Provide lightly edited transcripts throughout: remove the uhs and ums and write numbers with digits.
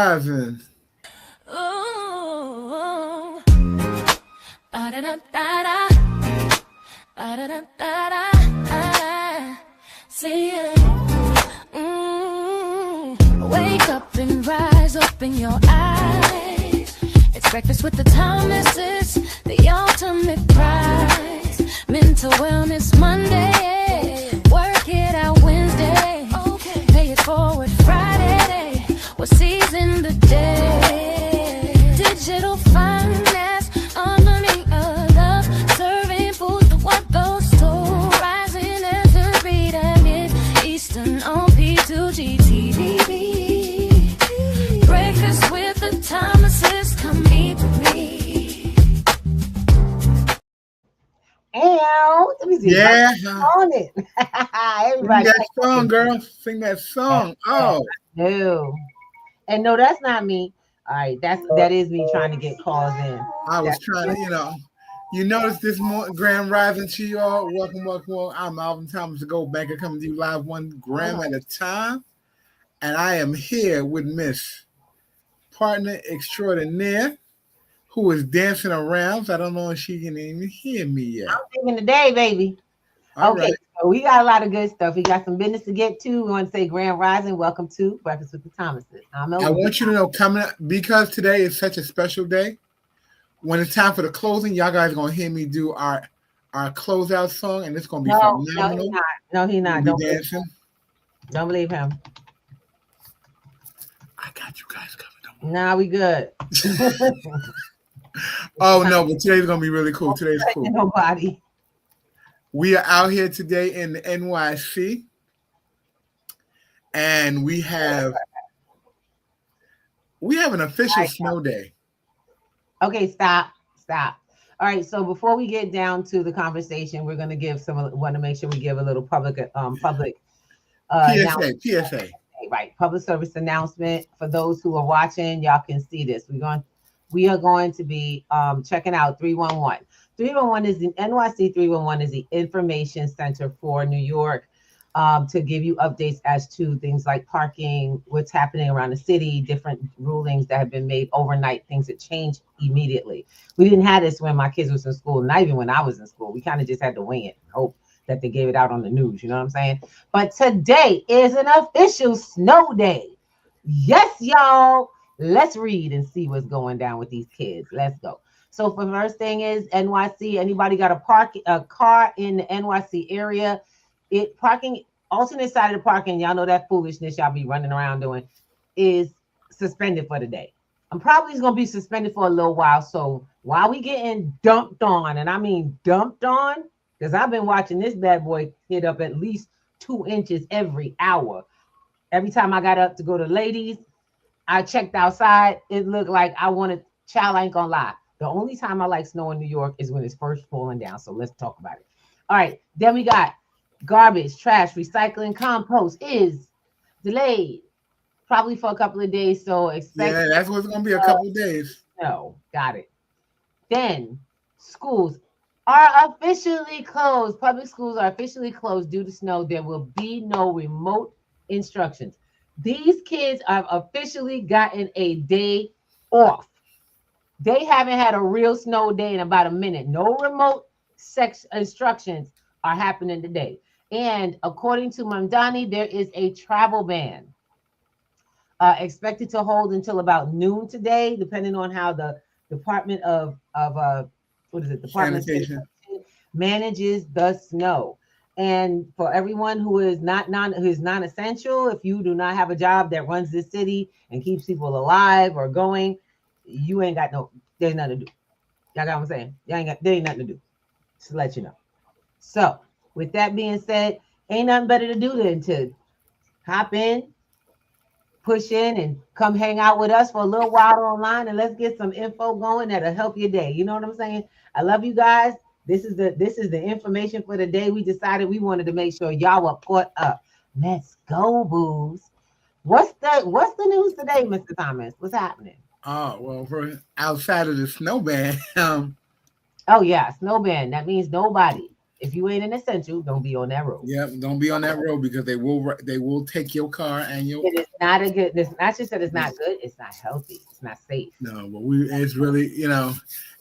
Rising. Ooh, ba-da-da-da-da, ba-da-da-da-da, see ya. Wake up and rise, open your eyes. It's breakfast with the Thomases, the ultimate prize. Mental Wellness Monday, work it out Wednesday, pay it forward Friday, we'll season the day. Digital finance, harmony of love, serving food for what goes to rising as the beat and mid Eastern on P2GTV. Breakfast with the Thomases, come meet me. Let me see. Yeah. On it. Everybody Sing that song, girl. Sing that song. Oh. No. And no, that's not me. All right, that is me trying to get calls in. I was trying to, you notice this Grand Rising to you all. Welcome. I'm Alvin Thomas, the Gold Banker, coming to you live 1 gram at a time. And I am here with Miss Partner Extraordinaire, who is dancing around. So I don't know if she can even hear me yet. I'm thinking today, baby. All okay, right. So we got a lot of good stuff. We got some business to get to. We want to say Grand Rising. Welcome to Breakfast with the Thomases. I want you to know, coming up, because today is such a special day, when it's time for the closing, y'all guys are going to hear me do our closeout song, and it's going to be phenomenal. No, he's not. We'll be dancing. Don't believe him. I got you guys covered. Nah, we good. Oh, no, but today's going to be really cool. Today's cool. Nobody. We are out here today in the NYC, and we have an official snow day. Okay, stop. All right, so before we get down to the conversation, we're going to want to make sure we give a little public PSA. Right, public service announcement for those who are watching. Y'all can see this. We are going to be checking out 311. 311 is the NYC 311 is the information center for New York, to give you updates as to things like parking, what's happening around the city, different rulings that have been made overnight, things that change immediately. We didn't have this when my kids was in school, not even when I was in school. We kind of just had to wing it and hope that they gave it out on the news, you know what I'm saying? But today is an official snow day. Yes, y'all. Let's read and see what's going down with these kids. Let's go. So for the first thing is NYC. Anybody got a car in the NYC area? Parking, alternate side of the parking, y'all know that foolishness y'all be running around doing, is suspended for the day. I'm probably going to be suspended for a little while. So while we getting dumped on, and I mean dumped on, because I've been watching this bad boy hit up at least 2 inches every hour. Every time I got up to go to ladies, I checked outside. It looked like I ain't gonna lie. The only time I like snow in New York is when it's first falling down. So let's talk about it. All right. Then we got garbage, trash, recycling, compost is delayed probably for a couple of days. So expect. Yeah, that's what's going to be a couple of days. No, got it. Then schools are officially closed. Public schools are officially closed due to snow. There will be no remote instructions. These kids have officially gotten a day off. They haven't had a real snow day in about a minute. No remote instructions are happening today. And according to Mamdani, there is a travel ban expected to hold until about noon today, depending on how the Department of Sanitation manages the snow. And for everyone who is non-essential, if you do not have a job that runs this city and keeps people alive or going, you ain't got there's nothing to do. Y'all got what I'm saying? There ain't nothing to do. Just to let you know. So with that being said, ain't nothing better to do than to hop in, push in, and come hang out with us for a little while online, and let's get some info going that'll help your day. You know what I'm saying? I love you guys. This is the information for the day. We decided we wanted to make sure y'all were caught up. Let's go, booze. What's the news today, Mr. Thomas? What's happening? Oh, well, outside of the snow ban. Oh yeah, snow ban. That means nobody. If you ain't an essential, don't be on that road. Yep, don't be on that road because they will take your car and your. It is not a good. It's not just that it's not good. It's not healthy. It's not safe. No, but it's really,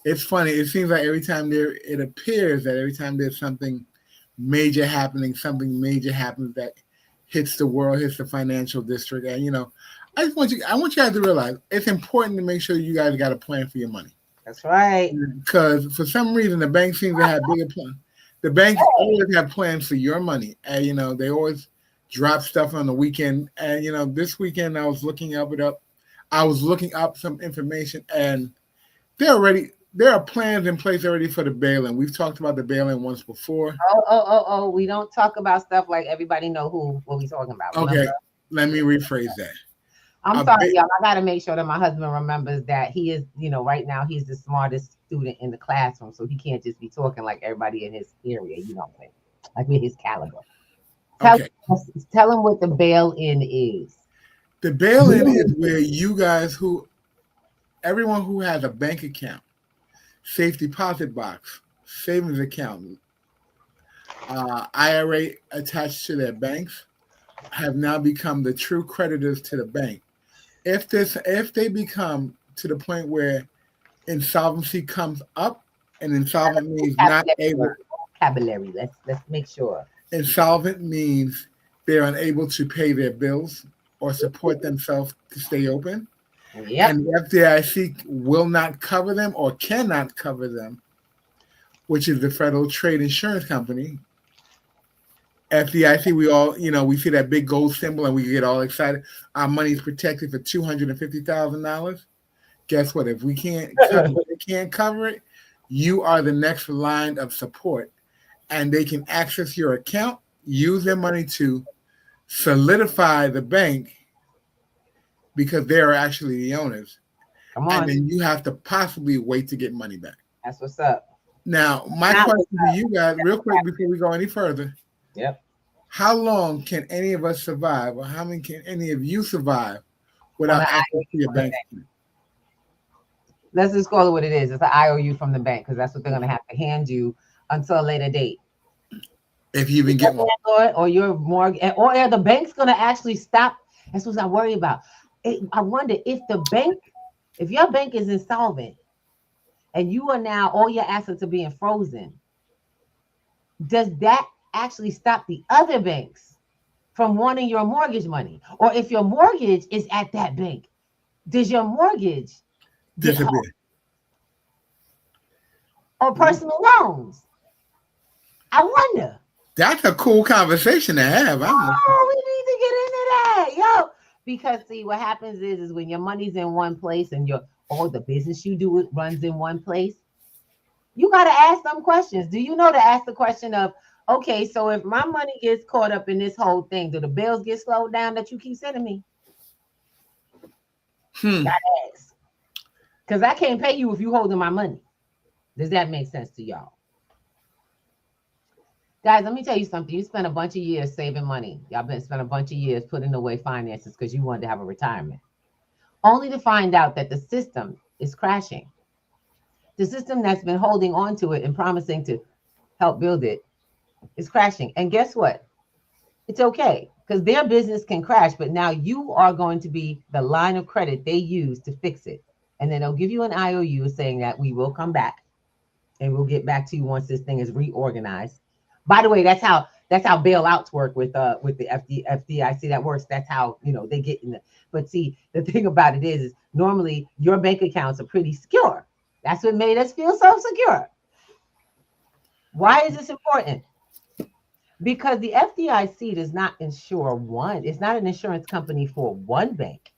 it's funny. It seems like it appears that every time there's something major happening, something major happens that hits the world, hits the financial district. And, I want you guys to realize it's important to make sure you guys got a plan for your money. That's right. Because for some reason, the bank seems to have bigger plans. The banks always have plans for your money. And, they always drop stuff on the weekend. And, this weekend I was looking up some information, and there are plans in place already for the bail-in. We've talked about the bail-in once before. Oh. We don't talk about stuff like everybody know what we talking about. Okay, remember? Let me rephrase that. I'm sorry, y'all. I got to make sure that my husband remembers that he is, right now he's the smartest student in the classroom. So he can't just be talking like everybody in his area, you know what I'm saying? Like with his caliber. Tell him what the bail-in is. The bail-in is where everyone who has a bank account, safe deposit box, savings account, IRA attached to their banks, have now become the true creditors to the bank. If they become to the point where insolvency comes up, and insolvent means not able. Vocabulary. Let's make sure. Insolvent means they're unable to pay their bills or support themselves to stay open. Yep. And the FDIC will not cover them or cannot cover them, which is the Federal Trade Insurance Company. FDIC, we see that big gold symbol and we get all excited. Our money is protected for $250,000. Guess what? If we can't cover it, you are the next line of support. And they can access your account, use their money to solidify the bank because they are actually the owners. Come on. And then you have to possibly wait to get money back. That's what's up. Now, my question to you guys, real quick before we go any further. Yep. How long can any of us survive, or how many can any of you survive without access to your bank? Let's just call it what it is. It's an IOU from the bank because that's what they're going to have to hand you until a later date. If you even get one. Or your mortgage, or the bank's going to actually stop. That's what I worry about. I wonder if your bank is insolvent and you are now, all your assets are being frozen, does that actually stop the other banks from wanting your mortgage money? Or if your mortgage is at that bank, does your mortgage disappear? Or personal loans? I wonder. That's a cool conversation to have. We need to get into that, yo. Because see, what happens is when your money's in one place and all the business you do, it runs in one place, you got to ask them questions. Do you know to ask the question of, okay, so if my money gets caught up in this whole thing, do the bills get slowed down that you keep sending me? Gotta ask. Because I can't pay you if you holding my money. Does that make sense to y'all? Guys, let me tell you something. You spent a bunch of years saving money. Y'all been spent a bunch of years putting away finances because you wanted to have a retirement. Only to find out that the system is crashing. The system that's been holding on to it and promising to help build it is crashing. And guess what? It's okay because their business can crash, but now you are going to be the line of credit they use to fix it. And then they'll give you an IOU saying that we will come back and we'll get back to you once this thing is reorganized. By the way, that's how bailouts work with the FDIC. That works. That's how, they get in the, but see, the thing about it is normally your bank accounts are pretty secure. That's what made us feel so secure. Why is this important? Because the FDIC does not insure one. It's not an insurance company for one bank.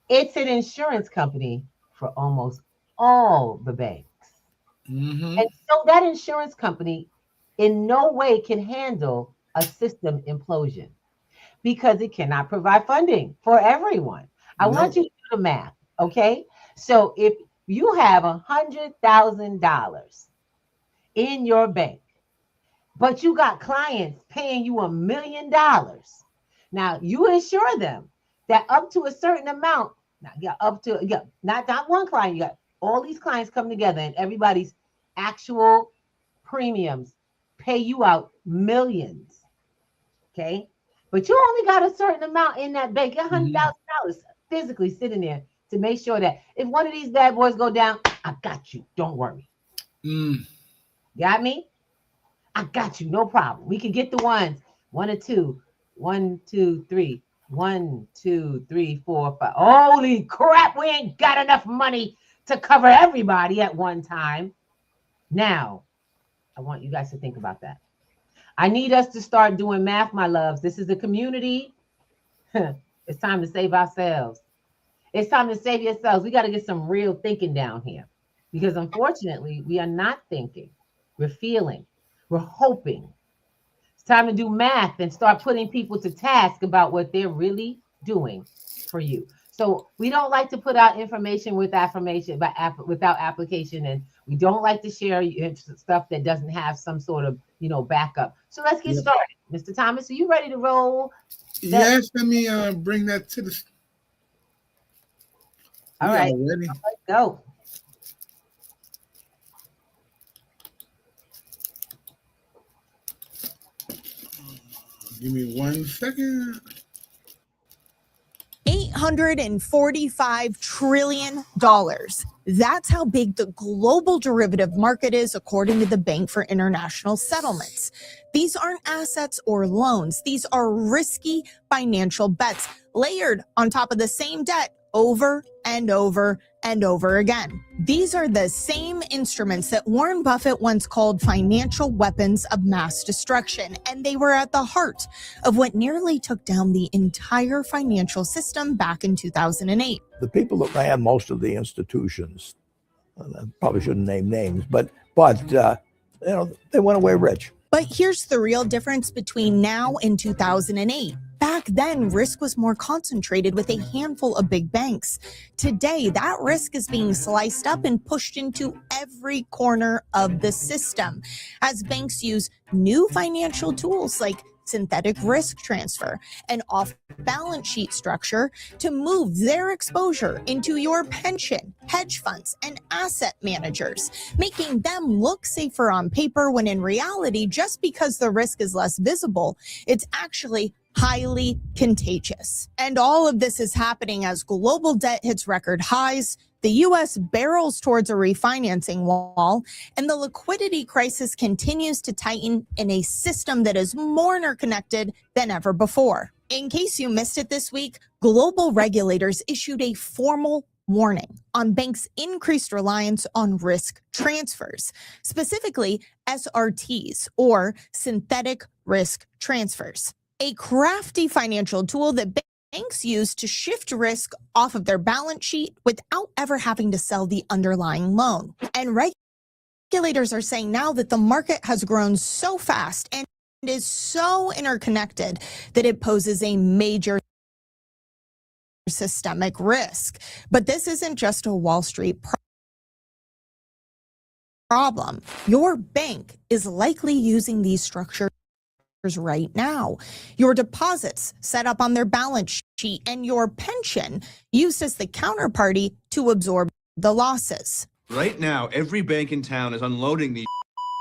It's an insurance company for almost all the banks. Mm-hmm. And so that insurance company in no way can handle a system implosion because it cannot provide funding for everyone. I want you to do the math, okay? So if you have $100,000 in your bank, but you got clients paying you $1 million, now you insure them that up to a certain amount, not one client, you got all these clients come together and everybody's actual premiums pay you out millions. Okay. But you only got a certain amount in that bank, $100,000 physically sitting there to make sure that if one of these bad boys go down, I got you. Don't worry. Got me? I got you. No problem. We can get the ones. 1 or 2. 1, 2, 3. 1, 2, 3, 4, 5. Holy crap. We ain't got enough money to cover everybody at one time. Now, I want you guys to think about that. I need us to start doing math, my loves. This is a community. It's time to save ourselves. It's time to save yourselves. We got to get some real thinking down here, because unfortunately, we are not thinking. We're feeling. We're hoping. It's time to do math and start putting people to task about what they're really doing for you. So we don't like to put out information without application, and we don't like to share stuff that doesn't have some sort of, backup. So let's get started. Mr. Thomas, are you ready to roll? Yes, let me bring that to the. All right, let's go. Give me 1 second. $845 trillion. That's how big the global derivative market is, according to the Bank for International Settlements. These aren't assets or loans. These are risky financial bets layered on top of the same debt over and over and over again. These are the same instruments that Warren Buffett once called financial weapons of mass destruction, and they were at the heart of what nearly took down the entire financial system back in 2008. The people that ran most of the institutions, I probably shouldn't name names, but they went away rich. But here's the real difference between now and 2008. Back then, risk was more concentrated with a handful of big banks. Today, that risk is being sliced up and pushed into every corner of the system as banks use new financial tools like synthetic risk transfer and off-balance sheet structure to move their exposure into your pension, hedge funds, and asset managers, making them look safer on paper when in reality, just because the risk is less visible, it's actually highly contagious. And all of this is happening as global debt hits record highs, the U.S. barrels towards a refinancing wall, and the liquidity crisis continues to tighten in a system that is more interconnected than ever before. In case you missed it this week, global regulators issued a formal warning on banks' increased reliance on risk transfers, specifically SRTs, or synthetic risk transfers, a crafty financial tool that banks use to shift risk off of their balance sheet without ever having to sell the underlying loan. And regulators are saying now that the market has grown so fast and is so interconnected that it poses a major systemic risk. But this isn't just a Wall Street problem. Your bank is likely using these structures right now. Your deposits set up on their balance sheet and your pension used as the counterparty to absorb the losses. Right now, every bank in town is unloading these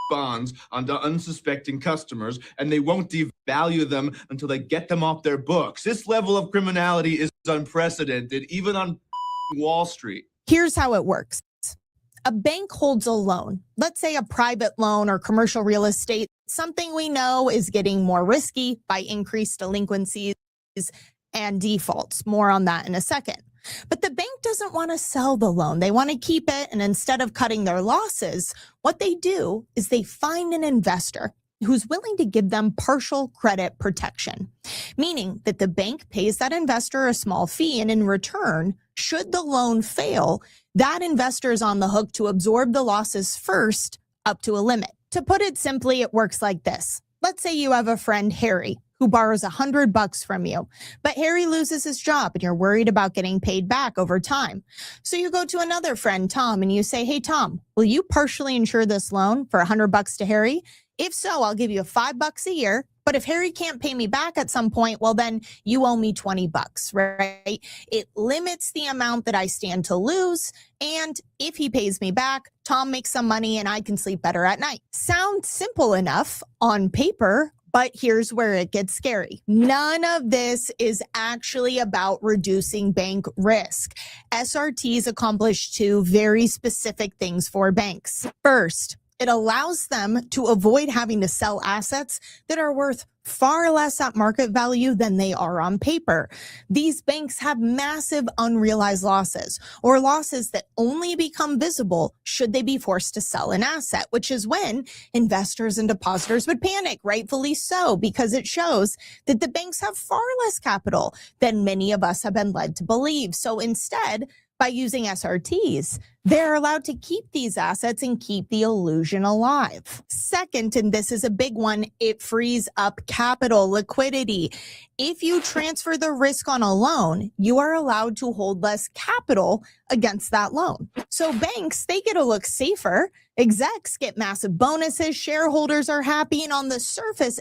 bonds onto unsuspecting customers, and they won't devalue them until they get them off their books. This level of criminality is unprecedented, even on Wall Street. Here's how it works. A bank holds a loan, let's say a private loan or commercial real estate, something we know is getting more risky by increased delinquencies and defaults. More on that in a second. But the bank doesn't want to sell the loan. They want to keep it. And instead of cutting their losses, what they do is they find an investor who's willing to give them partial credit protection, meaning that the bank pays that investor a small fee. And in return, should the loan fail, that investor is on the hook to absorb the losses first up to a limit. To put it simply, it works like this. Let's say you have a friend, Harry, who borrows $100 from you, but Harry loses his job and you're worried about getting paid back over time. So you go to another friend, Tom, and you say, hey, Tom, will you partially insure this loan for $100 to Harry? If so, I'll give you $5 a year But if Harry can't pay me back at some point, well, then you owe me $20, right? It limits the amount that I stand to lose. And if he pays me back, Tom makes some money and I can sleep better at night. Sounds simple enough on paper, but here's where it gets scary. None of this is actually about reducing bank risk. SRTs accomplish two very specific things for banks. First, it allows them to avoid having to sell assets that are worth far less at market value than they are on paper. These banks have massive unrealized losses, or losses that only become visible should they be forced to sell an asset, which is when investors and depositors would panic, rightfully so, because it shows that the banks have far less capital than many of us have been led to believe. So instead, by using SRTs, they're allowed to keep these assets and keep the illusion alive. Second, and this is a big one, it frees up capital liquidity. If you transfer the risk on a loan, you are allowed to hold less capital against that loan. So banks, they get to look safer. Execs get massive bonuses, shareholders are happy, and on the surface,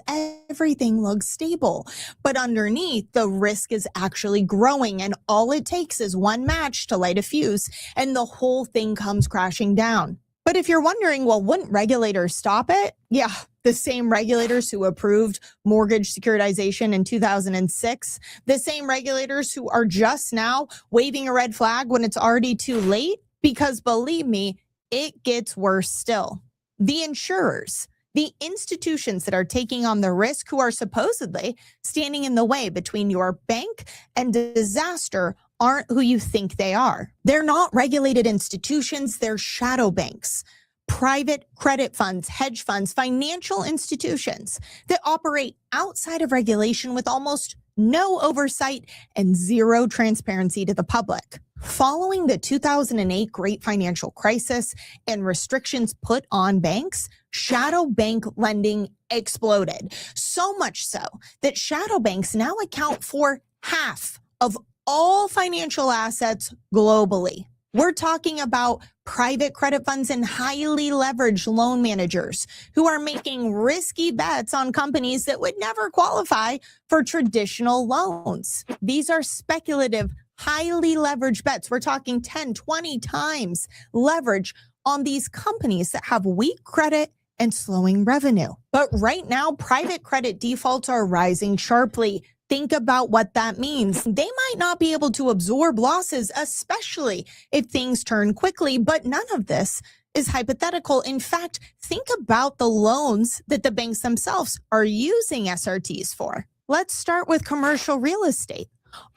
everything looks stable. But underneath, the risk is actually growing, and all it takes is one match to light a fuse, and the whole thing comes crashing down. But if you're wondering, well, wouldn't regulators stop it? Yeah, the same regulators who approved mortgage securitization in 2006, the same regulators who are just now waving a red flag when it's already too late, because believe me, it gets worse still. The insurers, the institutions that are taking on the risk, who are supposedly standing in the way between your bank and disaster, aren't who you think they are. They're not regulated institutions, they're shadow banks. Private credit funds, hedge funds, financial institutions that operate outside of regulation with almost no oversight and zero transparency to the public. Following the 2008 Great Financial Crisis and restrictions put on banks, shadow bank lending exploded. So much so that shadow banks now account for half of all financial assets globally. We're talking about private credit funds and highly leveraged loan managers who are making risky bets on companies that would never qualify for traditional loans. These are speculative, highly leveraged bets. We're talking 10, 20 times leverage on these companies that have weak credit and slowing revenue. But right now, private credit defaults are rising sharply. Think about what that means. They might not be able to absorb losses, especially if things turn quickly, but none of this is hypothetical. In fact, think about the loans that the banks themselves are using SRTs for. Let's start with commercial real estate.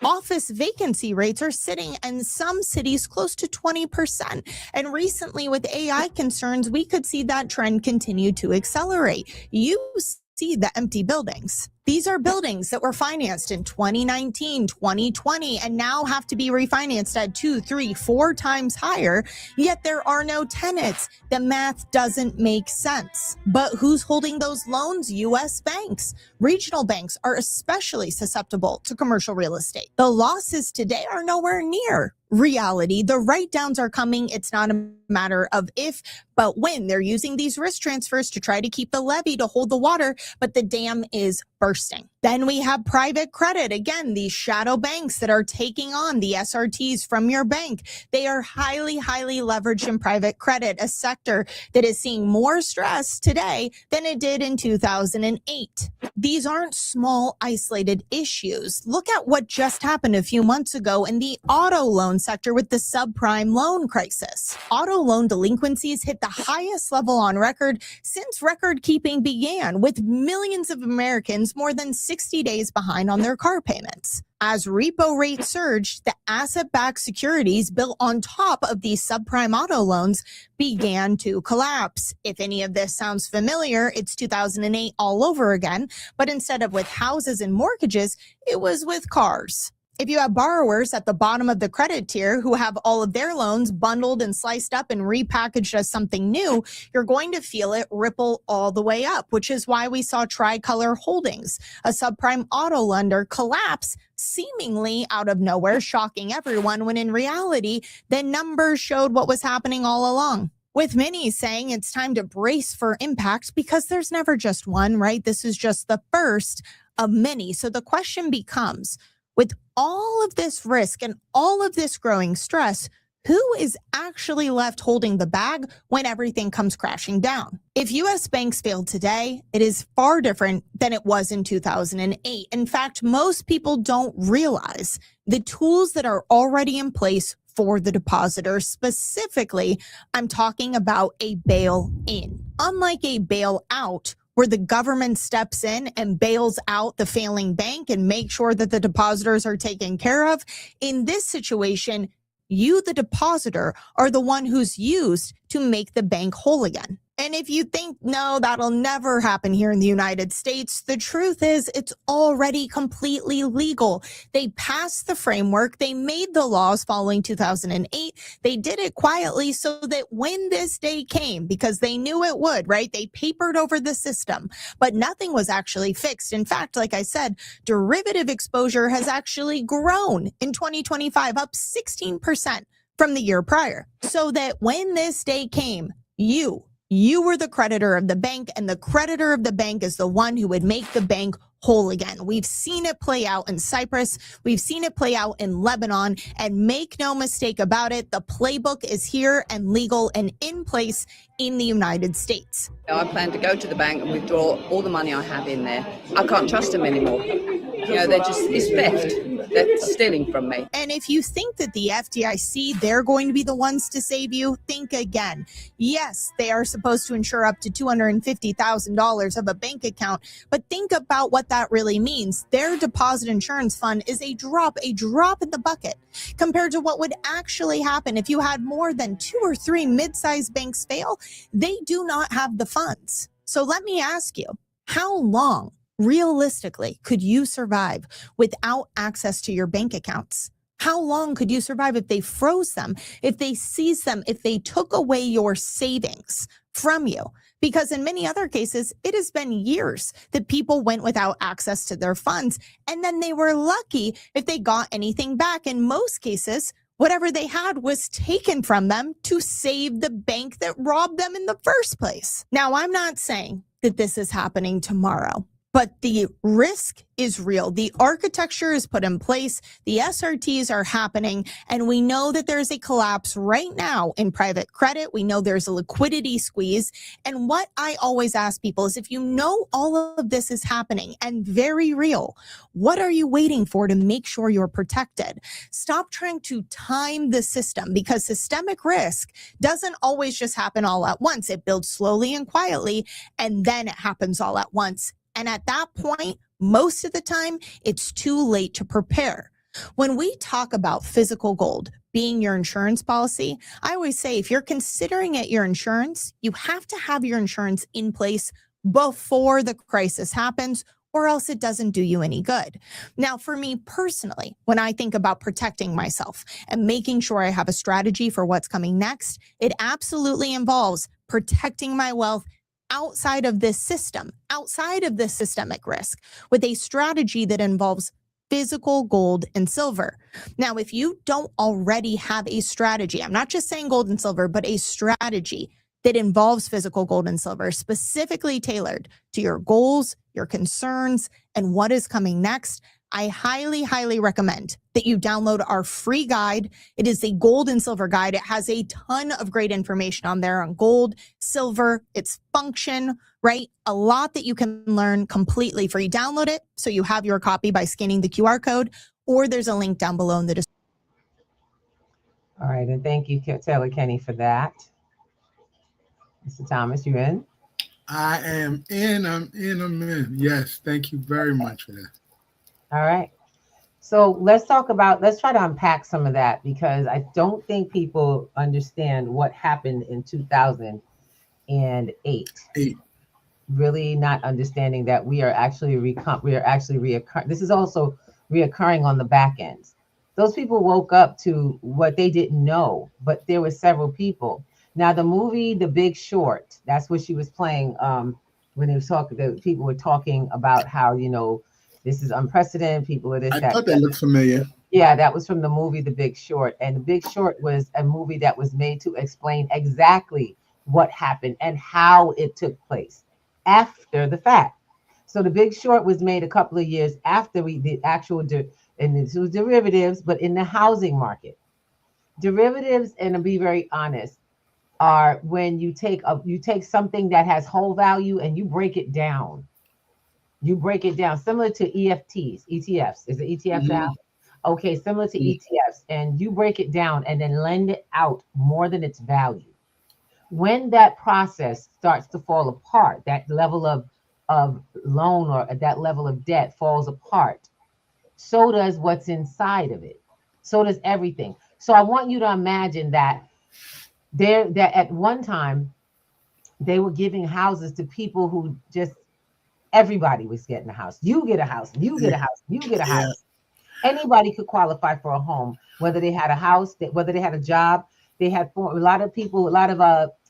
Office vacancy rates are sitting in some cities close to 20%. And recently, with AI concerns, we could see that trend continue to accelerate. You see the empty buildings. These are buildings that were financed in 2019, 2020, and now have to be refinanced at 2, 3, 4 times higher, yet there are no tenants. The math doesn't make sense. But who's holding those loans? U.S. banks. Regional banks are especially susceptible to commercial real estate. The losses today are nowhere near reality. The write-downs are coming. It's not a matter of if, but when. They're using these risk transfers to try to keep the levee to hold the water, but the dam is bursting. Then we have private credit. Again, these shadow banks that are taking on the SRTs from your bank. They are highly, highly leveraged in private credit, a sector that is seeing more stress today than it did in 2008. These aren't small, isolated issues. Look at what just happened a few months ago in the auto loan sector with the subprime loan crisis. Auto loan delinquencies hit the highest level on record since record keeping began, with millions of Americans more than 60 days behind on their car payments. As repo rates surged, the asset-backed securities built on top of these subprime auto loans began to collapse. If any of this sounds familiar, it's 2008 all over again, but instead of with houses and mortgages, it was with cars. If you have borrowers at the bottom of the credit tier who have all of their loans bundled and sliced up and repackaged as something new, you're going to feel it ripple all the way up, which is why we saw Tricolor Holdings, a subprime auto lender, collapse seemingly out of nowhere, shocking everyone, when in reality, the numbers showed what was happening all along. with many saying it's time to brace for impact because there's never just one, right? This is just the first of many. So the question becomes, with all of this risk and all of this growing stress, who is actually left holding the bag when everything comes crashing down? If U.S. banks failed today, it is far different than it was in 2008. In fact, most people don't realize the tools that are already in place for the depositor. Specifically, I'm talking about a bail-in. Unlike a bail-out, where the government steps in and bails out the failing bank and makes sure that the depositors are taken care of, in this situation, you, the depositor, are the one who's used to make the bank whole again. And if you think, no, that'll never happen here in the United States, the truth is it's already completely legal. They passed the framework. They made the laws following 2008. They did it quietly so that when this day came, because they knew it would, right? They papered over the system, but nothing was actually fixed. In fact, like I said, derivative exposure has actually grown in 2025, up 16% from the year prior. So that when this day came, you were the creditor of the bank, and the creditor of the bank is the one who would make the bank whole again. We've seen it play out in Cyprus. We've seen it play out in Lebanon. And make no mistake about it, the playbook is here and legal and in place in the United States. I plan to go to the bank and withdraw all the money I have in there. I can't trust them anymore. It's theft. They're stealing from me. And if you think that the FDIC, they're going to be the ones to save you, think again. Yes, they are supposed to insure up to $250,000 of a bank account, but think about what that really means. Their deposit insurance fund is a drop in the bucket compared to what would actually happen if you had more than 2 or 3 mid-sized banks fail. They do not have the funds. So let me ask you, how long realistically could you survive without access to your bank accounts? How long could you survive if they froze them, if they seized them, if they took away your savings from you? Because in many other cases, it has been years that people went without access to their funds, and then they were lucky if they got anything back. In most cases, whatever they had was taken from them to save the bank that robbed them in the first place. Now, I'm not saying that this is happening tomorrow, but the risk is real. The architecture is put in place. The SRTs are happening. And we know that there's a collapse right now in private credit. We know there's a liquidity squeeze. And what I always ask people is, if you know all of this is happening and very real, what are you waiting for to make sure you're protected? Stop trying to time the system, because systemic risk doesn't always just happen all at once. It builds slowly and quietly, and then it happens all at once. And at that point, most of the time, it's too late to prepare. When we talk about physical gold being your insurance policy, I always say, if you're considering it your insurance, you have to have your insurance in place before the crisis happens, or else it doesn't do you any good. Now, for me personally, when I think about protecting myself and making sure I have a strategy for what's coming next, it absolutely involves protecting my wealth outside of this system, outside of this systemic risk, with a strategy that involves physical gold and silver. Now, if you don't already have a strategy, I'm not just saying gold and silver, but a strategy that involves physical gold and silver, specifically tailored to your goals, your concerns, and what is coming next, I highly, highly recommend that you download our free guide. It is a gold and silver guide. It has a ton of great information on there on gold, silver, its function, right? A lot that you can learn completely free. Download it so you have your copy by scanning the QR code, or there's a link down below in the description. All right, and thank you, Taylor Kenny, for that. Mr. Thomas, you in? I am in. I'm in. Yes, thank you very much for that. All right. So let's try to unpack some of that, because I don't think people understand what happened in 2008. Really not understanding that we are actually reoccurring. This is also reoccurring on the back ends. Those people woke up to what they didn't know, but there were several people. Now, the movie The Big Short, that's what she was playing when they was talking. The people were talking about how, this is unprecedented. People are this. I thought that looked familiar. Yeah, that was from the movie The Big Short. And The Big Short was a movie that was made to explain exactly what happened and how it took place after the fact. So The Big Short was made a couple of years after we did actual, and this was derivatives, but in the housing market. Derivatives, and to be very honest, are when you take something that has whole value and you break it down. You break it down, similar to ETFs. Is it ETFs now? Okay, similar to ETFs, and you break it down and then lend it out more than its value. When that process starts to fall apart, that level of loan or that level of debt falls apart, so does what's inside of it. So does everything. So I want you to imagine that that at one time they were giving houses to people who just, everybody was getting a house. You get a house, you get a house, you get a house. Anybody could qualify for a home, whether they had a house, whether they had a job. They had a lot of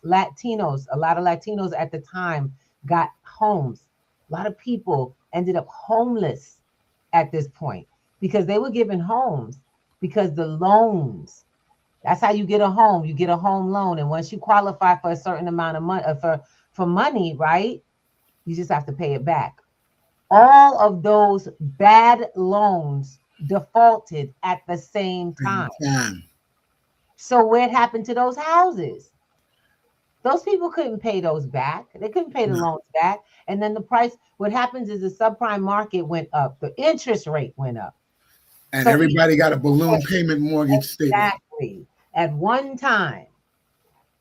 Latinos at the time got homes. A lot of people ended up homeless at this point because they were given homes because the loans. That's how you get a home. You get a home loan, and once you qualify for a certain amount of money for money, right? You just have to pay it back. All of those bad loans defaulted at the same time. So what happened to those houses? Those people couldn't pay those back. They couldn't pay the loans back. And then the price, what happens is the subprime market went up. The interest rate went up. And so everybody got a balloon payment mortgage statement. Exactly. At one time.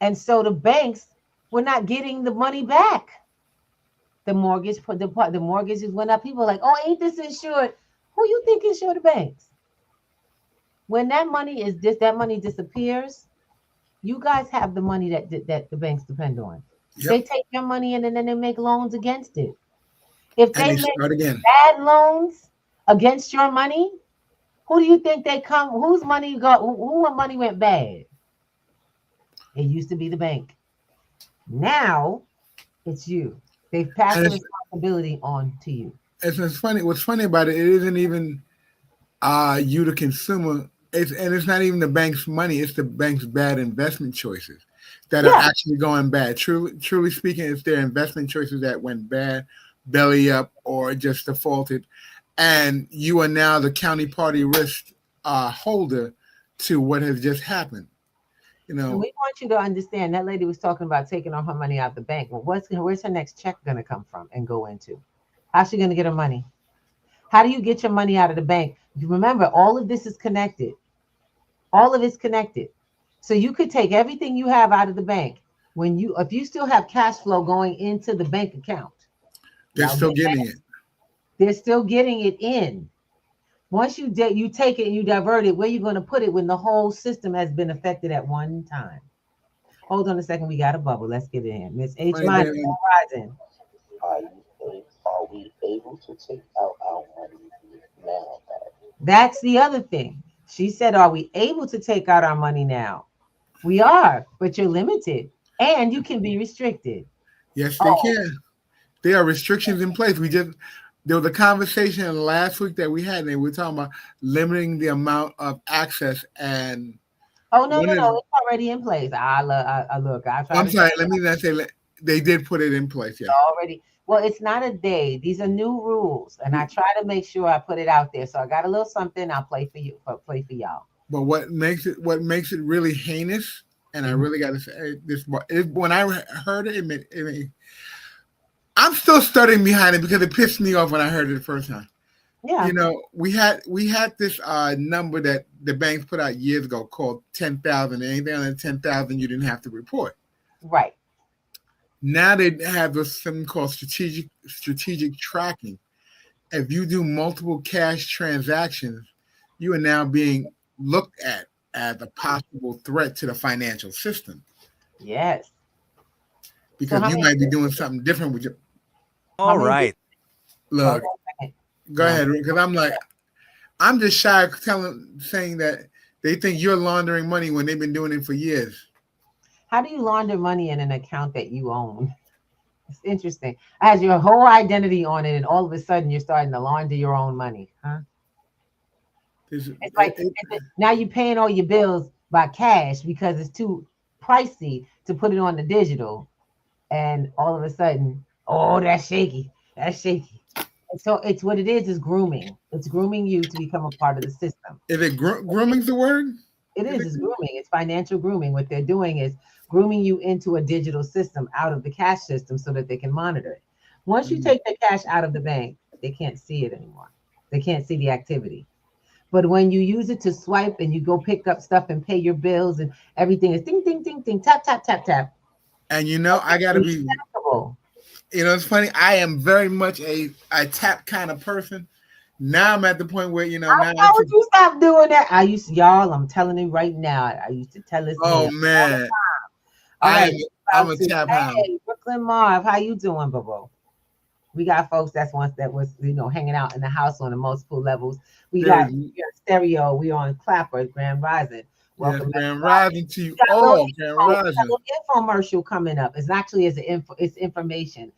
And so the banks were not getting the money back. The mortgages went up. People were like, oh, ain't this insured? Who you think insured the banks? When that money disappears, you guys have the money that the banks depend on. Yep. They take your money and then they make loans against it. If they make bad loans against your money, who do you think they come? Whose money money went bad? It used to be the bank. Now it's you. They've passed the responsibility on to you. It's funny. What's funny about it isn't even you, the consumer. It's not even the bank's money. It's the bank's bad investment choices that are actually going bad. Truly speaking, it's their investment choices that went bad, belly up, or just defaulted. And you are now the counterparty risk holder to what has just happened. You know, and we want you to understand that lady was talking about taking all her money out the bank. Well, where's her next check going to come from and go into? How's she going to get her money? How do you get your money out of the bank? You remember, all of this is connected. All of it's connected. So you could take everything you have out of the bank. If you still have cash flow going into the bank account, they're still getting it. They're still getting it in. Once you take it and you divert it, where are you going to put it when the whole system has been affected at one time? Hold on a second. We got a bubble. Let's get it in. Miss H. Minor rising. Are we able to take out our money now? That's the other thing. She said, are we able to take out our money now? We are, but you're limited and you can be restricted. Yes, they can. There are restrictions in place. There was a conversation last week that we had, and we were talking about limiting the amount of access. And no, it's already in place. I'm sorry. Let me not say they did put it in place. Yeah, already. Well, it's not a day. These are new rules, and I try to make sure I put it out there. So I got a little something. I'll play for you. Play for y'all. But what makes it really heinous, and I really got to say this: when I heard it, I'm still studying behind it because it pissed me off when I heard it the first time. Yeah. You know, we had this number that the banks put out years ago called 10,000. Anything under 10,000, you didn't have to report. Right. Now they have something called strategic tracking. If you do multiple cash transactions, you are now being looked at as a possible threat to the financial system. Yes. Because you might be doing something different with your. All right. Look, go ahead, because I'm just shy of saying that they think you're laundering money when they've been doing it for years. How do you launder money in an account that you own? It's interesting. It has your whole identity on it, and all of a sudden you're starting to launder your own money, huh? It's like now you're paying all your bills by cash because it's too pricey to put it on the digital, and all of a sudden, oh, that's shaky. That's shaky. And so it's what it is grooming. It's grooming you to become a part of the system. Is it grooming's the word? It's grooming. It's financial grooming. What they're doing is grooming you into a digital system out of the cash system so that they can monitor it. Once you take the cash out of the bank, they can't see it anymore. They can't see the activity. But when you use it to swipe and you go pick up stuff and pay your bills and everything is ding, ding, ding, ding, tap, tap, tap, tap. And I got to be, it's funny. I am very much a tap kind of person. Now I'm at the point where, How would you stop doing that? I'm telling you right now, I used to tell this. Oh, man. I'm a tap hound. Hey, Brooklyn Marv, how you doing, Bobo? We got folks that was hanging out in the house on the multiple levels. We got stereo. We on Clapper, Grand Rising. Welcome, Grand Rising to you all. Grand Rising. Infomercial coming up. It's actually it's information.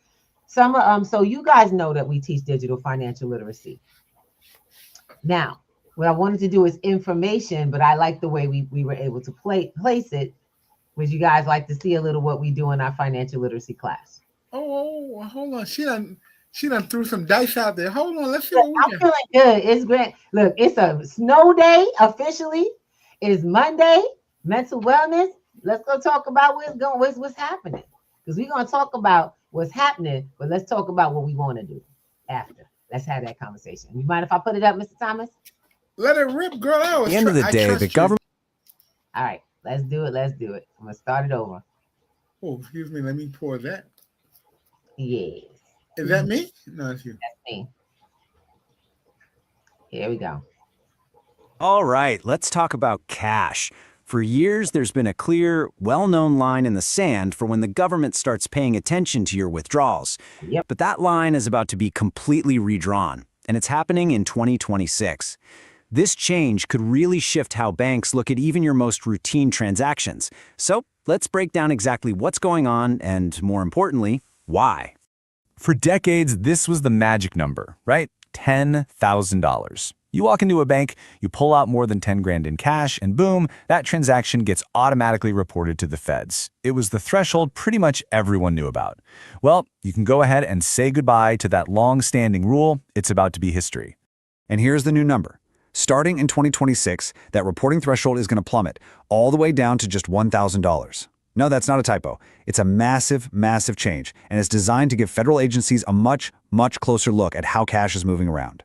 So you guys know that we teach digital financial literacy. Now, what I wanted to do is information, but I like the way we were able to place it. Would you guys like to see a little what we do in our financial literacy class? Oh, hold on. She done threw some dice out there. Hold on, let's see what we I'm feeling good. It's great. Look, it's a snow day officially. It is Monday, mental wellness. Let's go talk about what's happening. Because we're gonna talk about what's happening, but let's talk about what we want to do after. Let's have that conversation. You mind if I put it up, Mr. Thomas? Let it rip, girl. At the end of the day, the government. All right, let's do it. I'm gonna start it over. Oh, excuse me. Let me pour that. Yes. Is that me? No, it's you. That's me. Here we go. All right, let's talk about cash. For years, there's been a clear, well-known line in the sand for when the government starts paying attention to your withdrawals. Yep. But that line is about to be completely redrawn, and it's happening in 2026. This change could really shift how banks look at even your most routine transactions. So let's break down exactly what's going on and, more importantly, why. For decades, this was the magic number, right? $10,000. You walk into a bank, you pull out more than 10 grand in cash, and boom, that transaction gets automatically reported to the feds. It was the threshold pretty much everyone knew about. Well, you can go ahead and say goodbye to that long-standing rule. It's about to be history. And here's the new number. Starting in 2026, that reporting threshold is going to plummet all the way down to just $1,000. No, that's not a typo. It's a massive, massive change, and it's designed to give federal agencies a much, much closer look at how cash is moving around.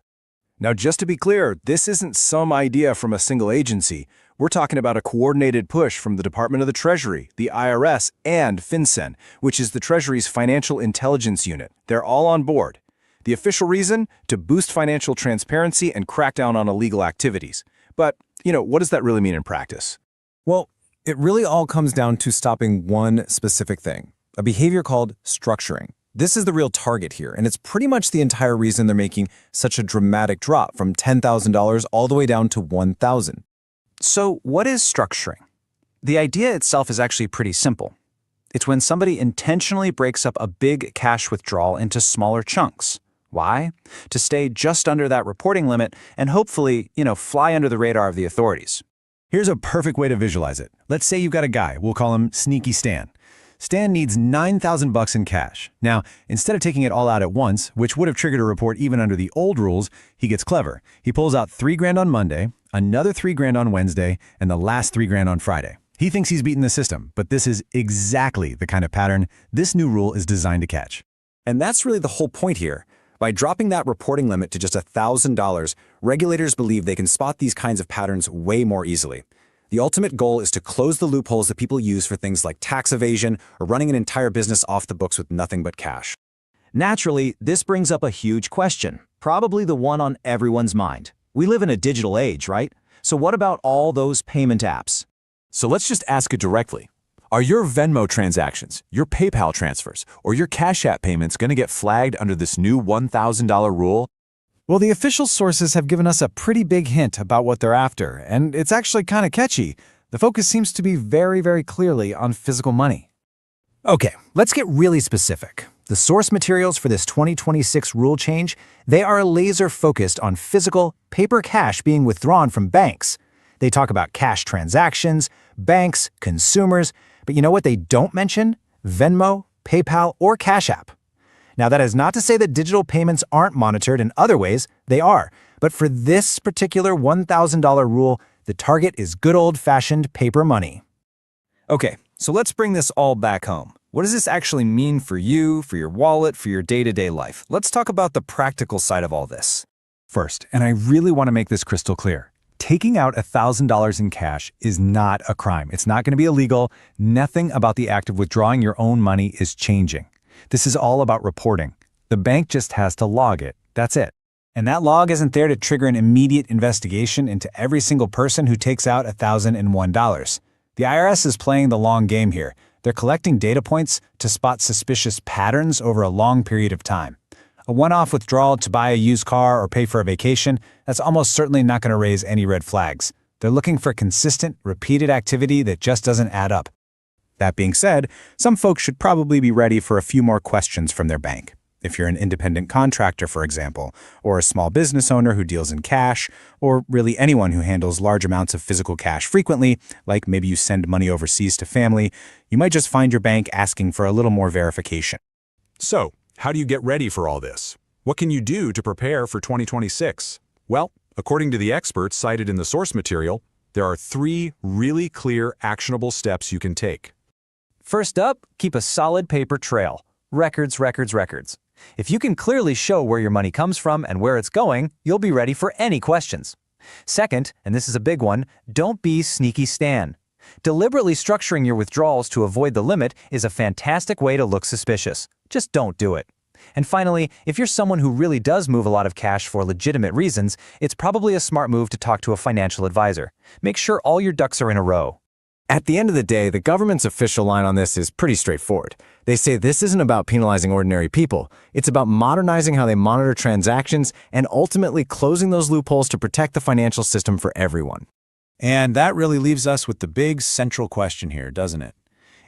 Now, just to be clear, this isn't some idea from a single agency. We're talking about a coordinated push from the Department of the Treasury, the IRS, and FinCEN, which is the Treasury's financial intelligence unit. They're all on board. The official reason? To boost financial transparency and crack down on illegal activities. But, what does that really mean in practice? Well, it really all comes down to stopping one specific thing, a behavior called structuring. This is the real target here, and it's pretty much the entire reason they're making such a dramatic drop from $10,000 all the way down to $1,000. So what is structuring? The idea itself is actually pretty simple. It's when somebody intentionally breaks up a big cash withdrawal into smaller chunks. Why? To stay just under that reporting limit and hopefully, fly under the radar of the authorities. Here's a perfect way to visualize it. Let's say you've got a guy, we'll call him Sneaky Stan. Stan needs $9,000 in cash. Now, instead of taking it all out at once, which would have triggered a report even under the old rules, he gets clever. He pulls out $3 grand on Monday, another $3 grand on Wednesday, and the last $3 grand on Friday. He thinks he's beaten the system, but this is exactly the kind of pattern this new rule is designed to catch. And that's really the whole point here. By dropping that reporting limit to just $1,000, regulators believe they can spot these kinds of patterns way more easily. The ultimate goal is to close the loopholes that people use for things like tax evasion or running an entire business off the books with nothing but cash. Naturally, this brings up a huge question, probably the one on everyone's mind. We live in a digital age, right? So what about all those payment apps? So let's just ask it directly. Are your Venmo transactions, your PayPal transfers, or your Cash App payments going to get flagged under this new $1,000 rule? Well, the official sources have given us a pretty big hint about what they're after, and it's actually kind of catchy. The focus seems to be very, very clearly on physical money. Okay, let's get really specific. The source materials for this 2026 rule change, they are laser focused on physical, paper cash being withdrawn from banks. They talk about cash transactions, banks, consumers, but you know what they don't mention? Venmo, PayPal, or Cash App. Now, that is not to say that digital payments aren't monitored in other ways. They are. But for this particular $1,000 rule, the target is good old-fashioned paper money. Okay, so let's bring this all back home. What does this actually mean for you, for your wallet, for your day-to-day life? Let's talk about the practical side of all this. First, and I really want to make this crystal clear, taking out $1,000 in cash is not a crime. It's not going to be illegal. Nothing about the act of withdrawing your own money is changing. This is all about reporting. The bank just has to log it. That's it. And that log isn't there to trigger an immediate investigation into every single person who takes out $1,001. The IRS is playing the long game here. They're collecting data points to spot suspicious patterns over a long period of time. A one-off withdrawal to buy a used car or pay for a vacation, that's almost certainly not going to raise any red flags. They're looking for consistent, repeated activity that just doesn't add up. That being said, some folks should probably be ready for a few more questions from their bank. If you're an independent contractor, for example, or a small business owner who deals in cash, or really anyone who handles large amounts of physical cash frequently, like maybe you send money overseas to family, you might just find your bank asking for a little more verification. So, how do you get ready for all this? What can you do to prepare for 2026? Well, according to the experts cited in the source material, there are 3 really clear, actionable steps you can take. First up, keep a solid paper trail. Records, records, records. If you can clearly show where your money comes from and where it's going, you'll be ready for any questions. Second, and this is a big one, don't be sneaky Stan. Deliberately structuring your withdrawals to avoid the limit is a fantastic way to look suspicious. Just don't do it. And finally, if you're someone who really does move a lot of cash for legitimate reasons, it's probably a smart move to talk to a financial advisor. Make sure all your ducks are in a row. At the end of the day, the government's official line on this is pretty straightforward. They say this isn't about penalizing ordinary people. It's about modernizing how they monitor transactions and ultimately closing those loopholes to protect the financial system for everyone. And that really leaves us with the big central question here, doesn't it?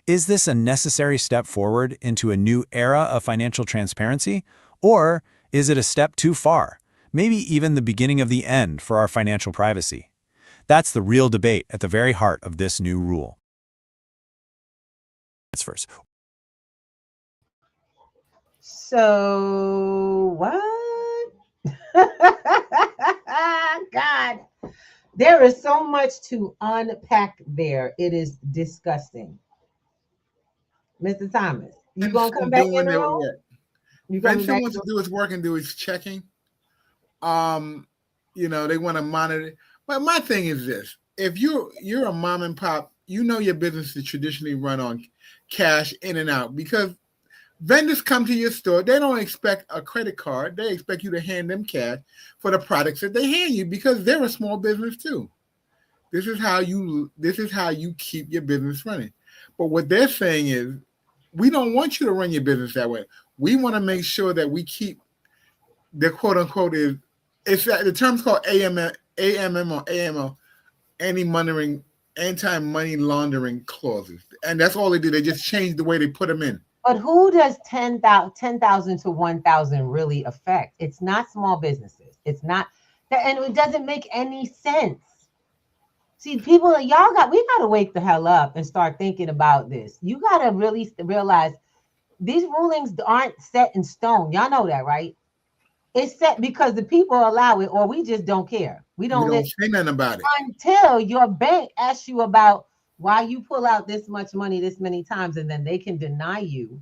Is this a necessary step forward into a new era of financial transparency? Or is it a step too far? Maybe even the beginning of the end for our financial privacy? That's the real debate at the very heart of this new rule. That's first. So what? God, there is so much to unpack there. It is disgusting. Mr. Thomas, you gonna come back in the room? Benson wants to do his work and do his checking. They want to monitor. But my thing is this: if you're a mom and pop, you know your business is traditionally run on cash in and out because vendors come to your store. They don't expect a credit card. They expect you to hand them cash for the products that they hand you because they're a small business too. This is how you keep your business running. But what they're saying is, we don't want you to run your business that way. We want to make sure that we keep the quote unquote the term's called AMM or AML, anti-money laundering clauses. And that's all they do. They just change the way they put them in. But who does 10,000 to 1,000 really affect? It's not small businesses. It's not, and it doesn't make any sense. See, people, we got to wake the hell up and start thinking about this. You got to really realize these rulings aren't set in stone. Y'all know that, right? It's set because the people allow it, or we just don't care. We don't say nothing about it until your bank asks you about why you pull out this much money this many times, and then they can deny you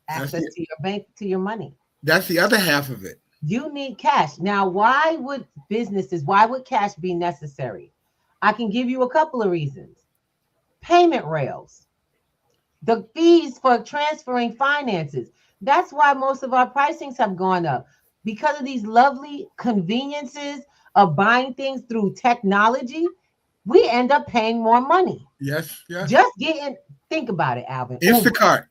access to your bank, to your money. That's the other half of it. You need cash. Now, why would cash be necessary? I can give you a couple of reasons. Payment rails, the fees for transferring finances. That's why most of our pricings have gone up, because of these lovely conveniences of buying things through technology. We end up paying more money. Yes. Just think about it, Alvin. Instacart,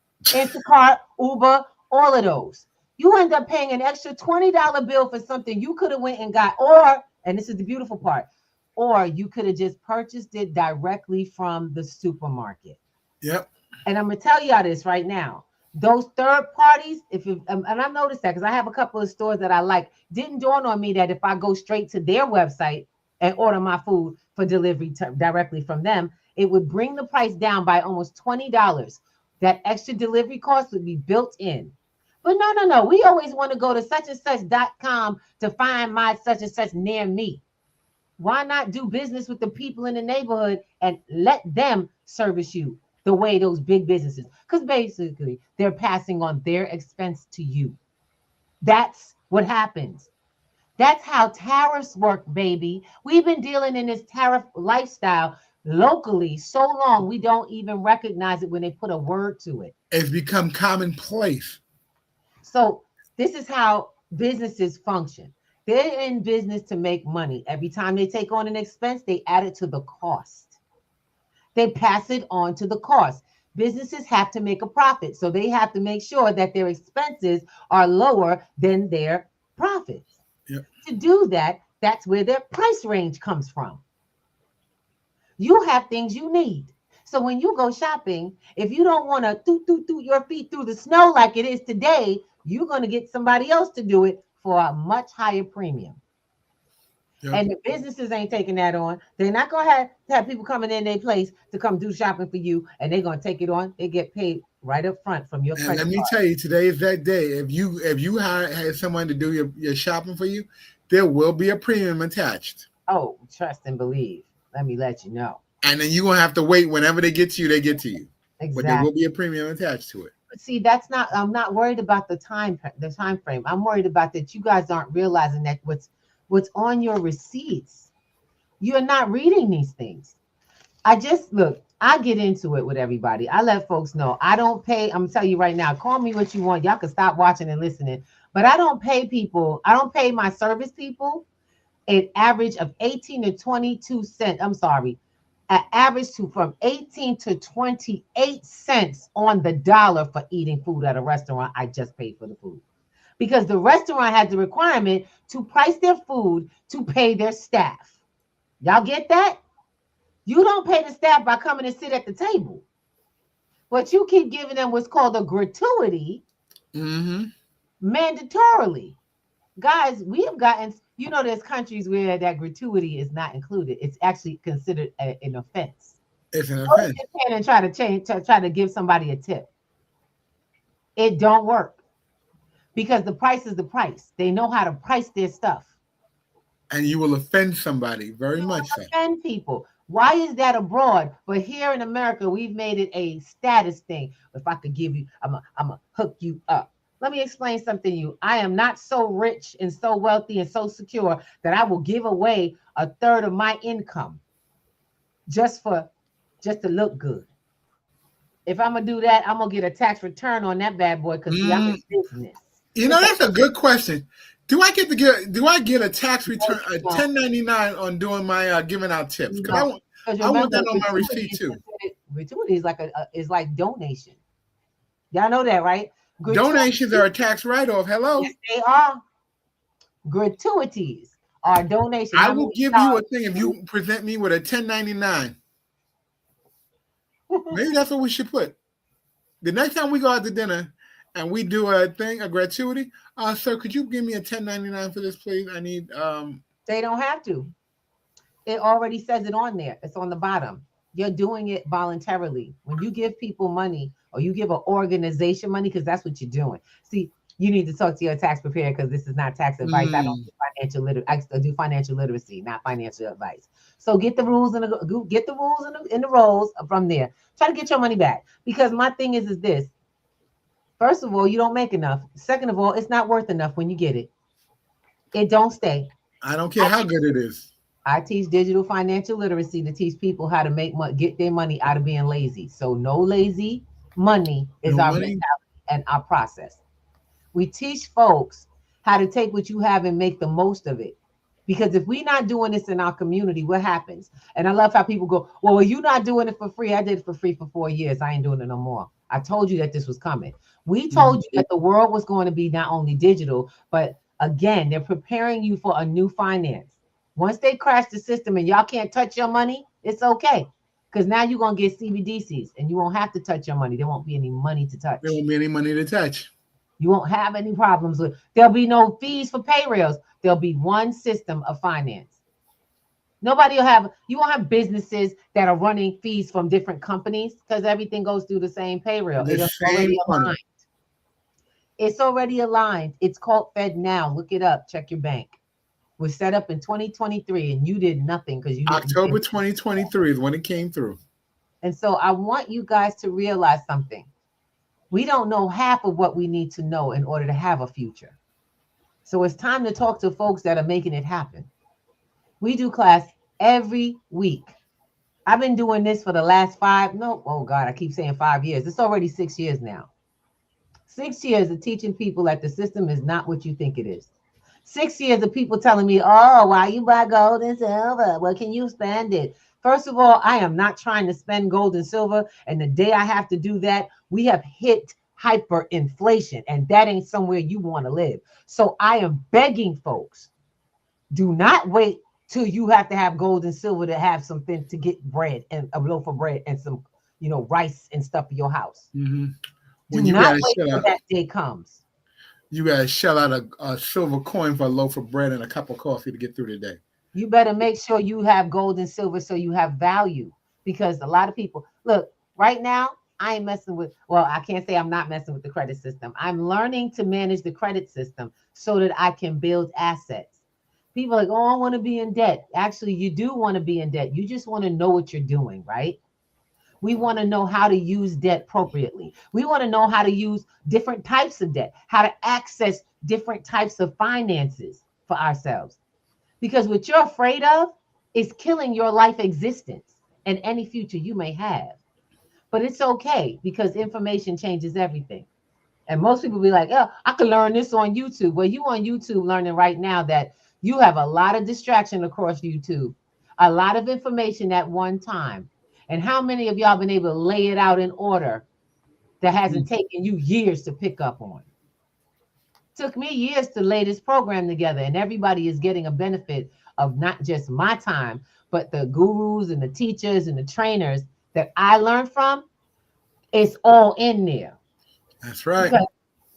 Uber, all of those. You end up paying an extra $20 bill for something you could have went and got, and this is the beautiful part, or you could have just purchased it directly from the supermarket. Yep. And I'm going to tell y'all this right now. Those third parties, and I've noticed that because I have a couple of stores that I like, didn't dawn on me that if I go straight to their website and order my food, for delivery directly from them, it would bring the price down by almost $20. That extra delivery cost would be built in. But no. We always want to go to such and such.com to find my such and such near me. Why not do business with the people in the neighborhood and let them service you the way those big businesses? Because basically, they're passing on their expense to you. That's what happens. That's how tariffs work, baby. We've been dealing in this tariff lifestyle locally so long, we don't even recognize it when they put a word to it. It's become commonplace. So this is how businesses function. They're in business to make money. Every time they take on an expense, they add it to the cost. They pass it on to the cost. Businesses have to make a profit, so they have to make sure that their expenses are lower than their profits. Yep. To do that, that's where their price range comes from. You have things you need. So when you go shopping, if you don't want to toot your feet through the snow like it is today, you're going to get somebody else to do it for a much higher premium. Yep. And the businesses ain't taking that on. They're not going to have people coming in their place to come do shopping for you, and they're going to take it on. They get paid right up front from your credit card. Let me tell you, today is that day. If you hire someone to do your shopping for you, there will be a premium attached. Oh, trust and believe. Let me let you know. And then you're going to have to wait. Whenever they get to you, they get to you. Exactly. But there will be a premium attached to it. But see, I'm not worried about the time frame. I'm worried about that you guys aren't realizing that what's on your receipts. You're not reading these things. I get into it with everybody. I let folks know I don't pay. I'm gonna tell you right now, call me what you want. Y'all can stop watching and listening. But I don't pay people. I don't pay my service people an average of 18 to 22 cents. I'm sorry. An average from 18 to 28 cents on the dollar for eating food at a restaurant. I just paid for the food because the restaurant had the requirement to price their food to pay their staff. Y'all get that? You don't pay the staff by coming and sit at the table, but you keep giving them what's called a gratuity mandatorily. Guys, we have gotten, there's countries where that gratuity is not included. It's actually considered an offense. It's an offense. And try to give somebody a tip. It don't work because the price is the price. They know how to price their stuff. And you will offend somebody very much. Offend people. Why is that abroad? But here in America, we've made it a status thing. If I could give you, I'm a hook you up. Let me explain something to you. I am not so rich and so wealthy and so secure that I will give away a third of my income just to look good. If I'm gonna do that, I'm gonna get a tax return on that bad boy because I'm in business. That's a good question. Do I get a tax return, a 1099 on doing my giving out tips? Because I want that on my receipt too. Gratuity is like donation. Y'all know that, right? Donations are a tax write-off. Hello. Yes, they are. Gratuities are donations. I will give you a thing if you present me with a 1099. Maybe that's what we should put. The next time we go out to dinner and we do a gratuity, sir, could you give me a 1099 for this, please? I need They don't have to. It already says it on there. It's on the bottom. You're doing it voluntarily. When you give people money or you give an organization money, because that's what you're doing. See, you need to talk to your tax preparer because this is not tax advice. I don't do financial literacy. I do financial literacy, not financial advice. So get the rules and the roles from there. Try to get your money back. Because my thing is this. First of all, you don't make enough. Second of all, it's not worth enough when you get it. It don't stay. I don't care how good it is. I teach digital financial literacy to teach people how to get their money out of being lazy. So no lazy money is our mentality and our process. We teach folks how to take what you have and make the most of it. Because if we're not doing this in our community, what happens? And I love how people go, well, you're not doing it for free. I did it for free for 4 years. I ain't doing it no more. I told you that this was coming. We told you that the world was going to be not only digital, but again, they're preparing you for a new finance. Once they crash the system and y'all can't touch your money, it's okay. Because now you're going to get CBDCs and you won't have to touch your money. There won't be any money to touch. There won't be any money to touch. You won't have any problems with. There'll be no fees for pay rails. There'll be one system of finance. You won't have businesses that are running fees from different companies because everything goes through the same payroll. The It's same already money. aligned. It's already aligned. It's called Fed Now. Look it up. Check your bank. Was set up in 2023 and you did nothing because you didn't. October 2023 is when it came through. And so I want you guys to realize something. We don't know half of what we need to know in order to have a future. So it's time to talk to folks that are making it happen. We do class every week. I've been doing this for the last I keep saying 5 years. It's already 6 years now. 6 years of teaching people that the system is not what you think it is. 6 years of people telling me, oh, why you buy gold and silver? Well, can you spend it? First of all, I am not trying to spend gold and silver. And the day I have to do that, we have hit hyperinflation. And that ain't somewhere you want to live. So I am begging folks, do not wait till you have to have gold and silver to have something to get bread and a loaf of bread and some, rice and stuff in your house. Mm-hmm. Do not wait till that day comes. You gotta shell out a silver coin for a loaf of bread and a cup of coffee to get through the day. You better make sure you have gold and silver so you have value, because a lot of people, look, right now, I ain't messing with, I can't say I'm not messing with the credit system. I'm learning to manage the credit system so that I can build assets. People are like, oh, I want to be in debt. Actually, you do want to be in debt. You just want to know what you're doing, right? We want to know how to use debt appropriately. We want to know how to use different types of debt, how to access different types of finances for ourselves. Because what you're afraid of is killing your life existence and any future you may have. But it's okay, because information changes everything. And most people be like, oh, I can learn this on YouTube. Well, you on YouTube learning right now that you have a lot of distraction across YouTube, a lot of information at one time. And how many of y'all been able to lay it out in order that hasn't taken you years to pick up on? Took me years to lay this program together, and everybody is getting a benefit of not just my time, but the gurus and the teachers and the trainers that I learned from. It's all in there. That's right. Because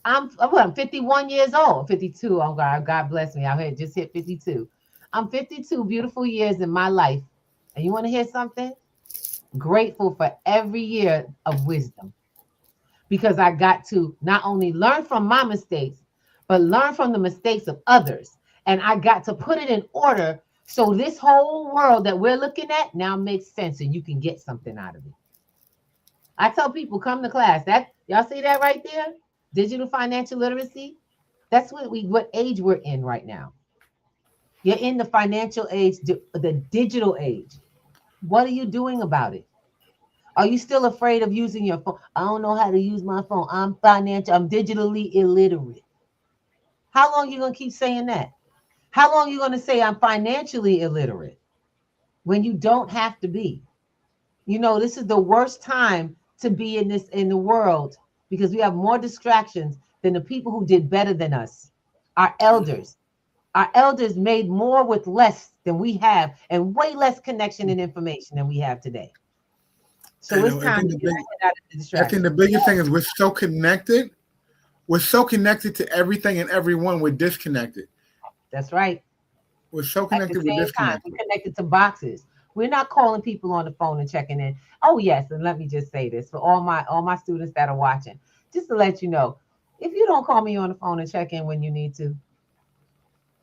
I'm 51 years old, 52. Oh God bless me. I just hit 52. I'm 52 beautiful years in my life. And you want to hear something? Grateful for every year of wisdom, because I got to not only learn from my mistakes, but learn from the mistakes of others. And I got to put it in order so this whole world that we're looking at now makes sense and you can get something out of it. I tell people, come to class. That y'all see that right there? Digital financial literacy. That's what age we're in right now. You're in the financial age, the digital age. What are you doing about it? Are you still afraid of using your phone? I don't know how to use my phone. I'm digitally illiterate. How long are you going to keep saying that? How long are you going to say I'm financially illiterate when you don't have to be? This is the worst time to be in the world, because we have more distractions than the people who did better than us. Our elders made more with less than we have, and way less connection and information than we have today. So it's time to get out of the distraction. I think the biggest thing is we're so connected. We're so connected to everything and everyone. We're disconnected. That's right. We're so connected. We're disconnected. We're connected to boxes. We're not calling people on the phone and checking in. Oh yes, and let me just say this for all my students that are watching, just to let you know, if you don't call me on the phone and check in when you need to,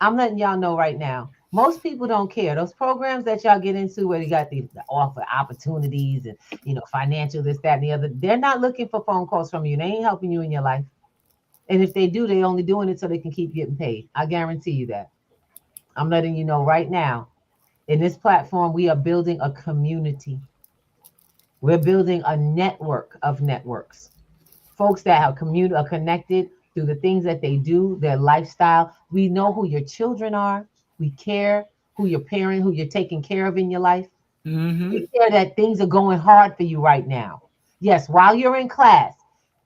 I'm letting y'all know right now. Most people don't care. Those programs that y'all get into where you got the offer opportunities and financial this, that, and the other, they're not looking for phone calls from you. They ain't helping you in your life. And if they do, they're only doing it so they can keep getting paid. I guarantee you that. I'm letting you know right now. In this platform, we are building a community. We're building a network of networks. Folks that are connected through the things that they do, their lifestyle. We know who your children are. We care who your parent, who you're taking care of in your life. Mm-hmm. We care that things are going hard for you right now. Yes, while you're in class,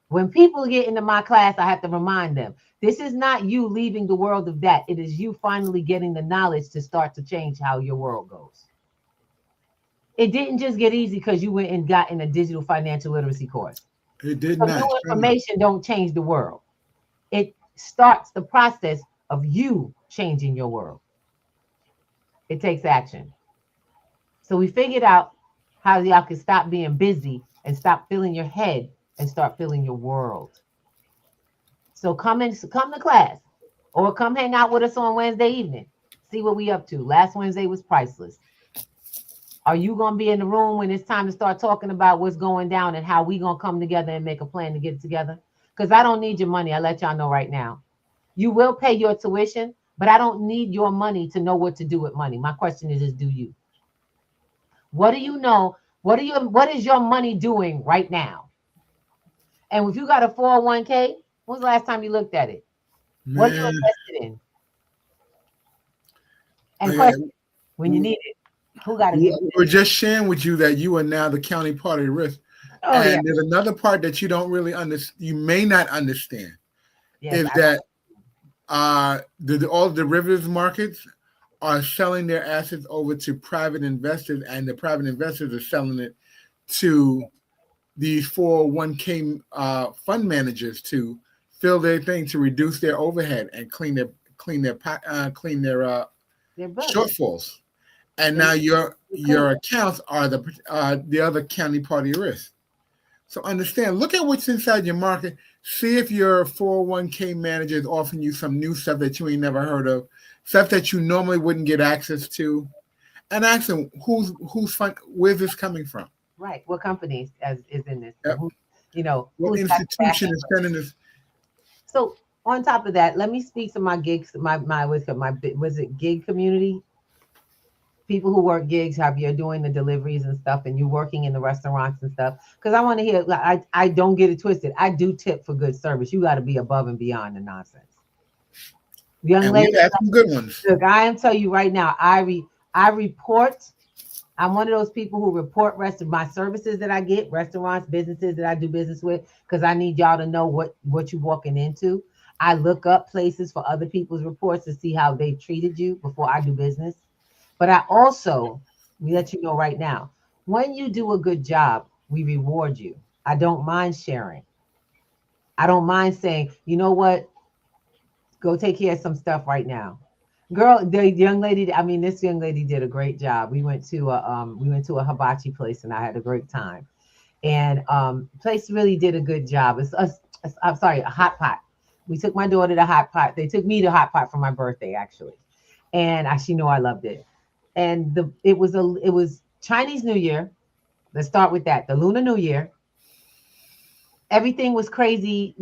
when people get into my class, I have to remind them, this is not you leaving the world of that. It is you finally getting the knowledge to start to change how your world goes. It didn't just get easy because you went and got in a digital financial literacy course. It did not. New information don't change the world. It starts the process of you changing your world. It takes action. So we figured out how y'all can stop being busy and stop filling your head and start filling your world. So come to class or come hang out with us on Wednesday evening. See what we up to. Last Wednesday was priceless. Are you going to be in the room when it's time to start talking about what's going down and how we going to come together and make a plan to get it together? Because I don't need your money. I let y'all know right now. You will pay your tuition, but I don't need your money to know what to do with money. My question is do you? What do you know? What is your money doing right now? And if you got a 401k, when's the last time you looked at it? Man. What are you invested in? And question, when you need it, who got to give it? We're just sharing with you that you are now the county party risk. Oh, and yeah. there's another part that you don't really understand. You may not understand is that all derivatives markets are selling their assets over to private investors, and the private investors are selling it to these 401k fund managers to fill their thing to reduce their overhead and clean their shortfalls. And now your accounts are the other county party risk. So understand, look at what's inside your market. See if your 401k manager is offering you some new stuff that you ain't never heard of, stuff that you normally wouldn't get access to, and ask them who's fund, where's this coming from? Right. What company is in this? Yep. What institution is sending this? So on top of that, let me speak to my gigs, my was it gig community? People who work gigs, how you're doing the deliveries and stuff, and you're working in the restaurants and stuff. Because I want to hear, I don't get it twisted. I do tip for good service. You got to be above and beyond the nonsense. Young lady, have some good ones. Look, I am telling you right now, I report. I'm one of those people who report rest of my services that I get, restaurants, businesses that I do business with, because I need y'all to know what you're walking into. I look up places for other people's reports to see how they treated you before I do business. But I also, let me let you know right now, when you do a good job, we reward you. I don't mind sharing. I don't mind saying, you know what? Go take care of some stuff right now. Girl, this young lady did a great job. We went to a hibachi place and I had a great time. And place really did a good job. I'm sorry, a hot pot. We took my daughter to hot pot. They took me to hot pot for my birthday, actually. And she knew I loved it. And it was Chinese New Year. Let's start with that. The Lunar New Year. Everything was crazy.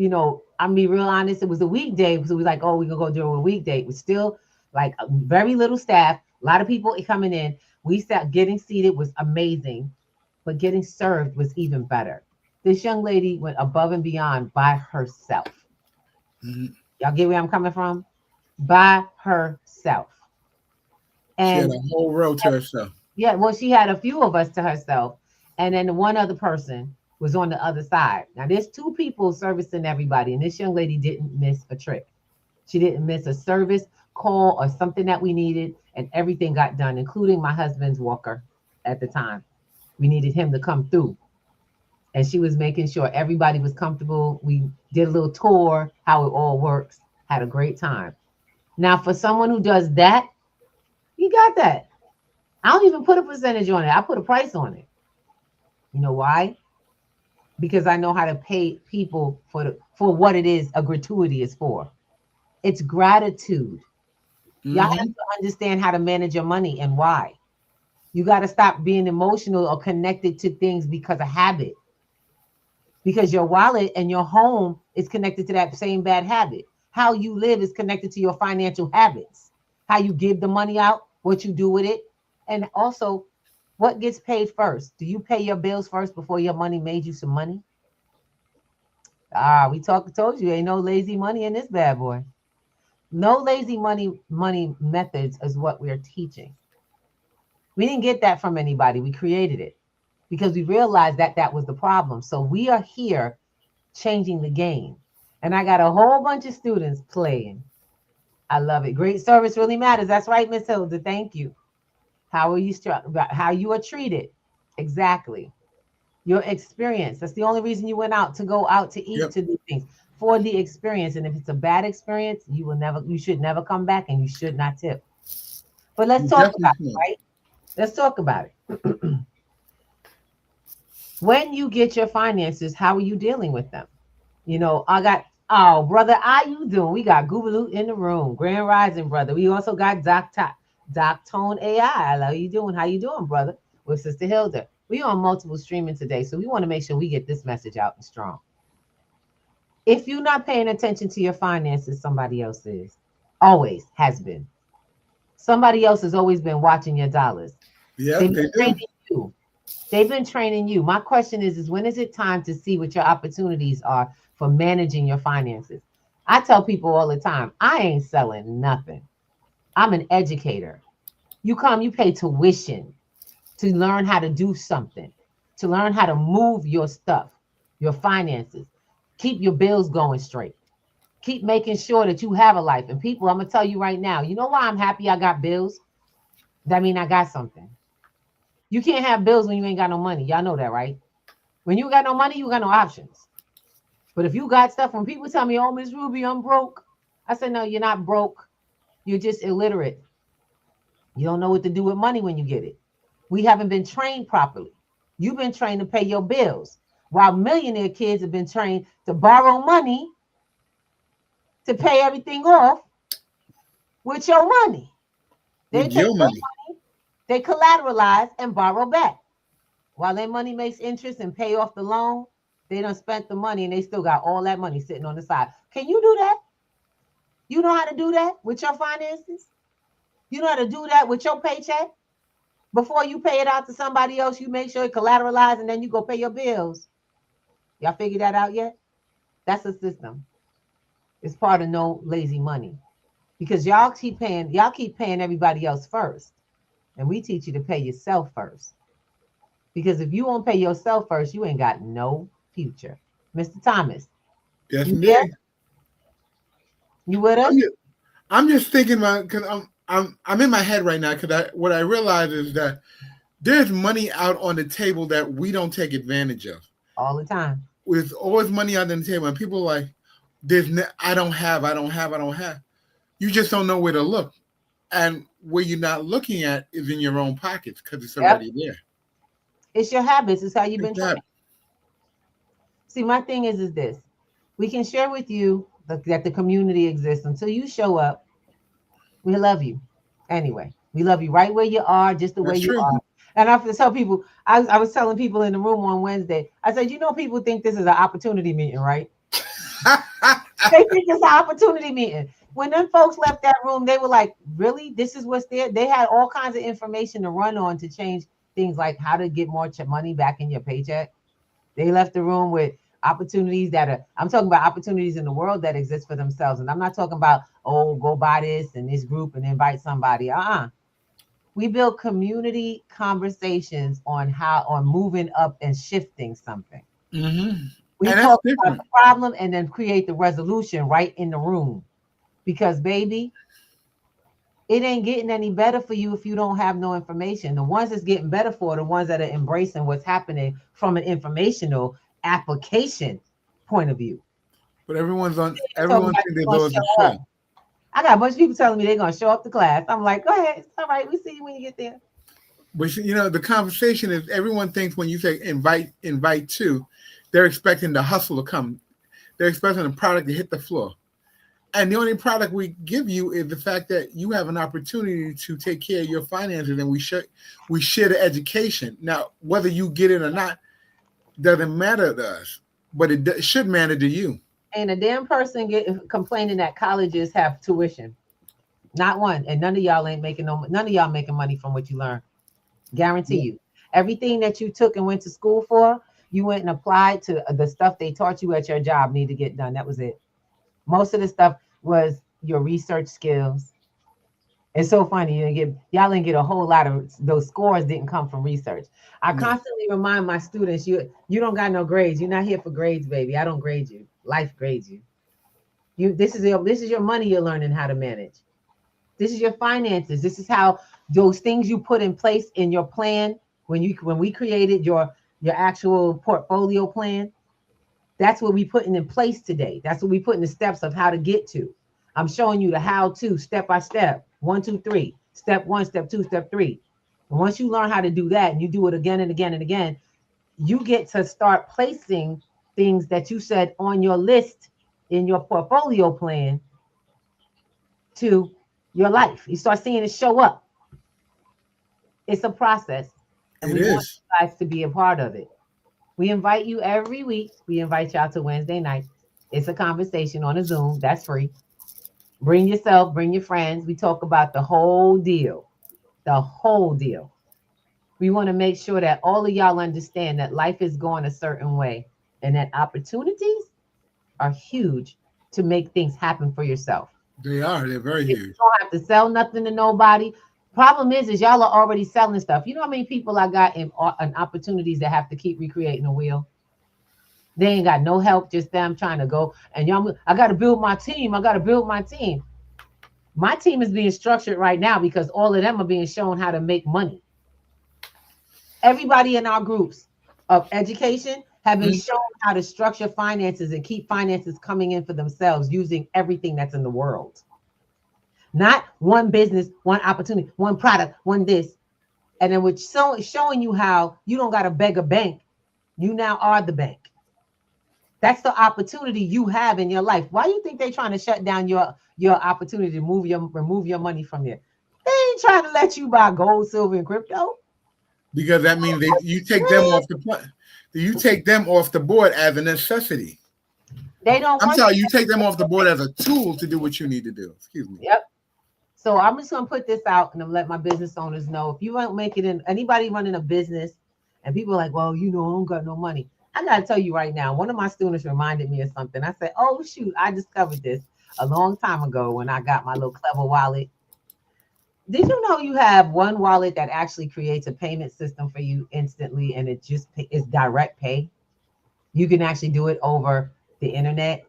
I'm be real honest. It was a weekday. So we was like, oh, we're going to go during a weekday. It was still like very little staff. A lot of people coming in. We sat getting seated was amazing. But getting served was even better. This young lady went above and beyond by herself. Mm-hmm. Y'all get where I'm coming from? By herself. And she had a whole row to herself. Yeah, well, she had a few of us to herself. And then one other person was on the other side. Now, there's two people servicing everybody. And this young lady didn't miss a trick. She didn't miss a service call or something that we needed. And everything got done, including my husband's walker at the time. We needed him to come through. And she was making sure everybody was comfortable. We did a little tour, how it all works. Had a great time. Now, for someone who does that, you got that. I don't even put a percentage on it. I put a price on it. You know why? Because I know how to pay people for what it is a gratuity is for. It's gratitude. Mm-hmm. Y'all have to understand how to manage your money and why. You got to stop being emotional or connected to things because of habit. Because your wallet and your home is connected to that same bad habit. How you live is connected to your financial habits. How you give the money out, what you do with it, and also what gets paid first. Do you pay your bills first before your money made you some money? We told you ain't no lazy money in this bad boy. No lazy money methods is what we're teaching. We didn't get that from anybody. We created it because we realized that was the problem. So we are here changing the game. And I got a whole bunch of students playing. I love it. Great service really matters. That's right, Miss Hilda. Thank you. How are you how you are treated? Exactly. Your experience. That's the only reason you went out to go out to eat, to do things for the experience. And if it's a bad experience, you should never come back and you should not tip. But let's talk about it, right? Let's talk about it. When you get your finances, how are you dealing with them? You know, oh, brother, how you doing? We got Goobaloo in the room. Grand Rising, brother. We also got Doc Tone AI. How you doing? How you doing, brother? With Sister Hilda. We on multiple streaming today, so we want to make sure we get this message out and strong. If you're not paying attention to your finances, somebody else is. Always has been. Somebody else has always been watching your dollars. Yeah, They've been training you. They've been training you. My question is when is it time to see what your opportunities are for managing your finances? I tell people all the time, I ain't selling nothing. I'm an educator. You pay tuition to learn how to do something, to learn how to move your stuff, your finances, keep your bills going straight, keep making sure that you have a life. And people, I'm gonna tell you right now, you know why I'm happy I got bills? That mean I got something. You can't have bills when you ain't got no money. Y'all know that, right? When you got no money, you got no options. But if you got stuff, when people tell me, oh, Miss Ruby, I'm broke, I said, no, you're not broke. You're just illiterate. You don't know what to do with money when you get it. We haven't been trained properly. You've been trained to pay your bills, while millionaire kids have been trained to borrow money to pay everything off with your money. They with take your money. They collateralize and borrow back. While their money makes interest and pay off the loan, they done spent the money and they still got all that money sitting on the side. Can you do that? You know how to do that with your finances? You know how to do that with your paycheck? Before you pay it out to somebody else, you make sure it collateralized and then you go pay your bills. Y'all figured that out yet? That's a system. It's part of no lazy money. Because y'all keep paying everybody else first. And we teach you to pay yourself first. Because if you won't pay yourself first, you ain't got no future. Mr. Thomas. Yes, indeed. You with us? I'm just thinking about, because I'm in my head right now, because what I realize is that there's money out on the table that we don't take advantage of. All the time. There's always money out on the table, and people are like, I don't have. You just don't know where to look. And where you're not looking at is in your own pockets because it's already there. It's your habits. It's how you've been trained. See, my thing is this. We can share with you that the community exists. Until you show up, we love you. Anyway, we love you right where you are, just the way you are. And I have to tell people, I was telling people in the room on Wednesday, I said, people think this is an opportunity meeting, right? They think it's an opportunity meeting. When them folks left that room, they were like, really? This is what's there? They had all kinds of information to run on to change things like how to get more money back in your paycheck. They left the room with opportunities I'm talking about opportunities in the world that exist for themselves. And I'm not talking about, go buy this and this group and invite somebody. We build community conversations on moving up and shifting something. Mm-hmm. We talk about the problem and then create the resolution right in the room. Because, baby, it ain't getting any better for you if you don't have no information. The ones that's getting better for are the ones that are embracing what's happening from an informational application point of view. But everyone's thinking their doors are shut. I got a bunch of people telling me they're going to show up to class. I'm like, go ahead. It's all right. We'll see you when you get there. But, the conversation is everyone thinks when you say invite to, they're expecting the hustle to come. They're expecting the product to hit the floor. And the only product we give you is the fact that you have an opportunity to take care of your finances, and we share the education. Now, whether you get it or not doesn't matter to us, but it should matter to you. Ain't a damn person complaining that colleges have tuition. Not one. And none of y'all making money from what you learn. Guarantee you. Everything that you took and went to school for, you went and applied to the stuff they taught you at your job need to get done. That was it. Most of the stuff was your research skills. It's so funny. Y'all didn't get a whole lot of those scores didn't come from research. I constantly remind my students, you don't got no grades. You're not here for grades, baby. I don't grade you. Life grades you. This is your money you're learning how to manage. This is your finances. This is how those things you put in place in your plan when we created your actual portfolio plan. That's what we putting in place today. That's what we put in the steps of how to get to. I'm showing you the how to step by step. 1, 2, 3. Step 1, step 2, step 3. And once you learn how to do that and you do it again and again and again, you get to start placing things that you said on your list in your portfolio plan to your life. You start seeing it show up. It's a process, and we want you guys to be a part of it. We invite you every week. We invite y'all to Wednesday night. It's a conversation on a Zoom. That's free. Bring yourself, bring your friends. We talk about the whole deal. The whole deal. We want to make sure that all of y'all understand that life is going a certain way and that opportunities are huge to make things happen for yourself. They are. They're very huge. You don't have to sell nothing to nobody. Problem is y'all are already selling stuff. You know how many people I got in opportunities that have to keep recreating the wheel? They ain't got no help, just them trying to go. And y'all, I got to build my team. I got to build my team. My team is being structured right now because all of them are being shown how to make money. Everybody in our groups of education have been shown how to structure finances and keep finances coming in for themselves using everything that's in the world. Not one business, one opportunity, one product, one this. And then we're showing you how you don't got to beg a bank. You now are the bank. That's the opportunity you have in your life. Why do you think they're trying to shut down your opportunity to remove your money from there? They ain't trying to let you buy gold, silver, and crypto. Because that means you take them off the board as a necessity. They don't. I'm sorry, you take them off the board as a tool to do what you need to do. Excuse me. Yep. So I'm just gonna put this out and let my business owners know, if you won't make it in, anybody running a business and people are like, well, you know, I don't got no money. I gotta tell you right now, one of my students reminded me of something. I said, oh shoot, I discovered this a long time ago when I got my little clever wallet. Did you know you have one wallet that actually creates a payment system for you instantly, and it just is direct pay? You can actually do it over the internet.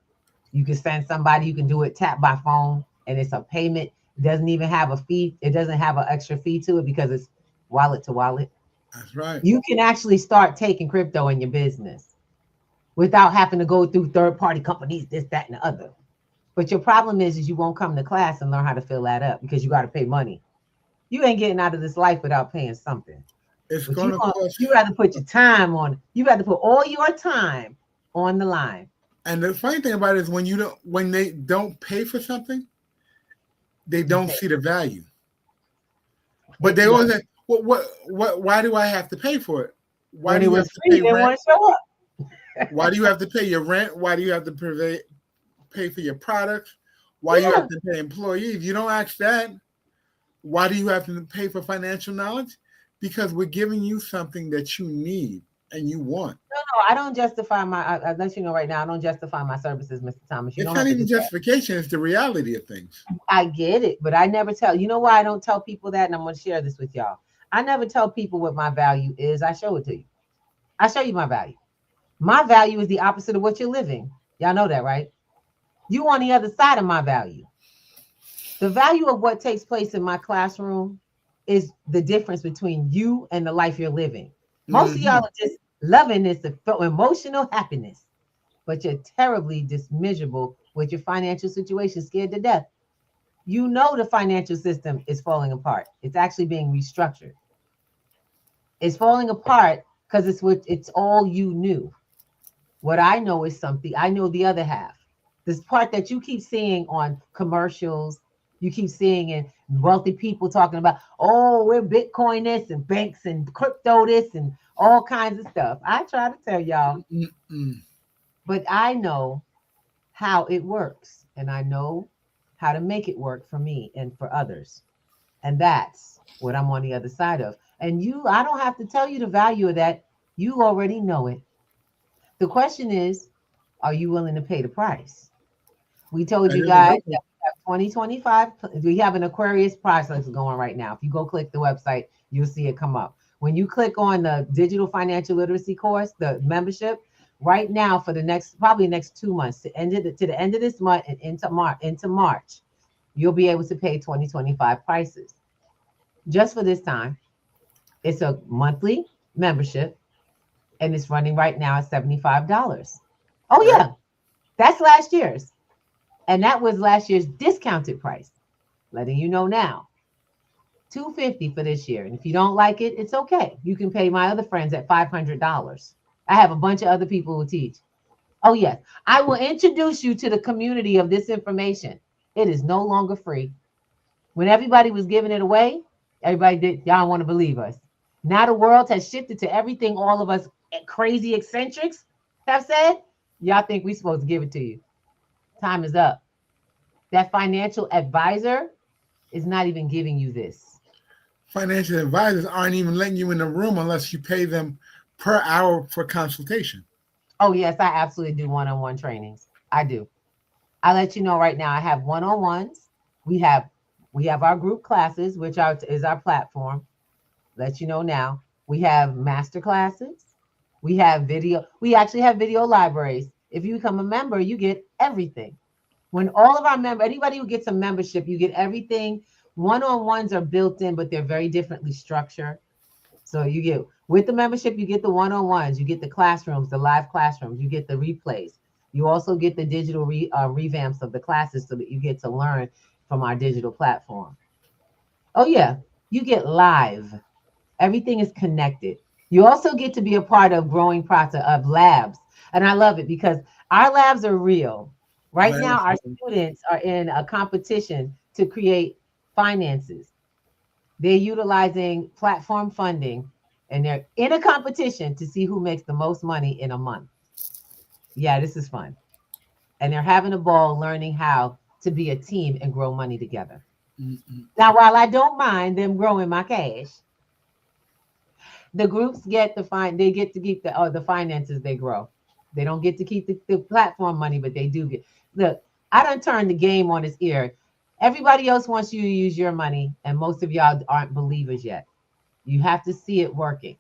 You can send somebody, you can do it tap by phone, and it's a payment. It doesn't even have a fee. It doesn't have an extra fee to it because it's wallet to wallet. That's right. You can actually start taking crypto in your business without having to go through third-party companies, this, that, and the other. But your problem is you won't come to class and learn how to fill that up because you got to pay money. You ain't getting out of this life without paying something. It's going to cost. You got to put your time on it. You got to put all your time on the line. And the funny thing about it is when they don't pay for something, they don't see the value. But they always say, why do I have to pay for it? Why do you have to pay rent? Why do you have to pay your rent? Why do you have to pay for your products? Why do you have to pay employees? You don't ask that. Why do you have to pay for financial knowledge? Because we're giving you something that you need and you want. No, I don't justify I'll let you know right now, I don't justify my services, Mr. Thomas. It's not even justification, it's the reality of things. I get it, but I never tell. You know why I don't tell people that? And I'm going to share this with y'all. I never tell people what my value is. I show it to you. I show you my value. My value is the opposite of what you're living. Y'all know that, right? You on the other side of my value. The value of what takes place in my classroom is the difference between you and the life you're living. Most of y'all are just loving this emotional happiness, but you're terribly miserable with your financial situation, scared to death. You know the financial system is falling apart. It's actually being restructured. It's falling apart because it's all you knew. What I know is something. I know the other half. This part that you keep seeing on commercials, you keep seeing in wealthy people talking about, oh, we're Bitcoin this and banks and crypto this and all kinds of stuff. I try to tell y'all, but I know how it works, and I know how to make it work for me and for others. And that's what I'm on the other side of. And I don't have to tell you the value of that. You already know it. The question is, are you willing to pay the price? We told you guys that we have 2025. We have an Aquarius price that's going right now. If you go click the website, you'll see it come up. When you click on the digital financial literacy course, the membership, right now for the next 2 months, to the end of this month and into March, you'll be able to pay 2025 prices. Just for this time, it's a monthly membership, and it's running right now at $75. Oh yeah, that's last year's. And that was last year's discounted price. Letting you know now. $250 for this year. And if you don't like it, it's okay. You can pay my other friends at $500. I have a bunch of other people who teach. Oh, yes. I will introduce you to the community of this information. It is no longer free. When everybody was giving it away, everybody did. Y'all want to believe us. Now the world has shifted to everything all of us crazy eccentrics have said. Y'all think we're supposed to give it to you. Time is up. That financial advisor is not even giving you this. Financial advisors aren't even letting you in the room unless you pay them per hour for consultation. Oh, yes, I absolutely do one-on-one trainings. I do. I'll let you know right now. I have one-on-ones. We have our group classes, which is our platform. Let you know now. We have master classes. We have video. We actually have video libraries. If you become a member, you get everything. When all of our members, anybody who gets a membership, you get everything. One-on-ones are built in, but they're very differently structured. So you get, with the membership, you get the one-on-ones, you get the classrooms, the live classrooms, you get the replays. You also get the digital revamps of the classes so that you get to learn from our digital platform. Oh yeah, you get live. Everything is connected. You also get to be a part of growing process of labs. And I love it because our labs are real. Right now, our students are in a competition to create finances. They're utilizing platform funding, and they're in a competition to see who makes the most money in a month. Yeah, this is fun. And they're having a ball learning how to be a team and grow money together. Now, while I don't mind them growing my cash, the groups get to keep the finances they grow. They don't get to keep the platform money, but they do get. Look, I done turned the game on its ear. Everybody else wants you to use your money, and most of y'all aren't believers yet. You have to see it working.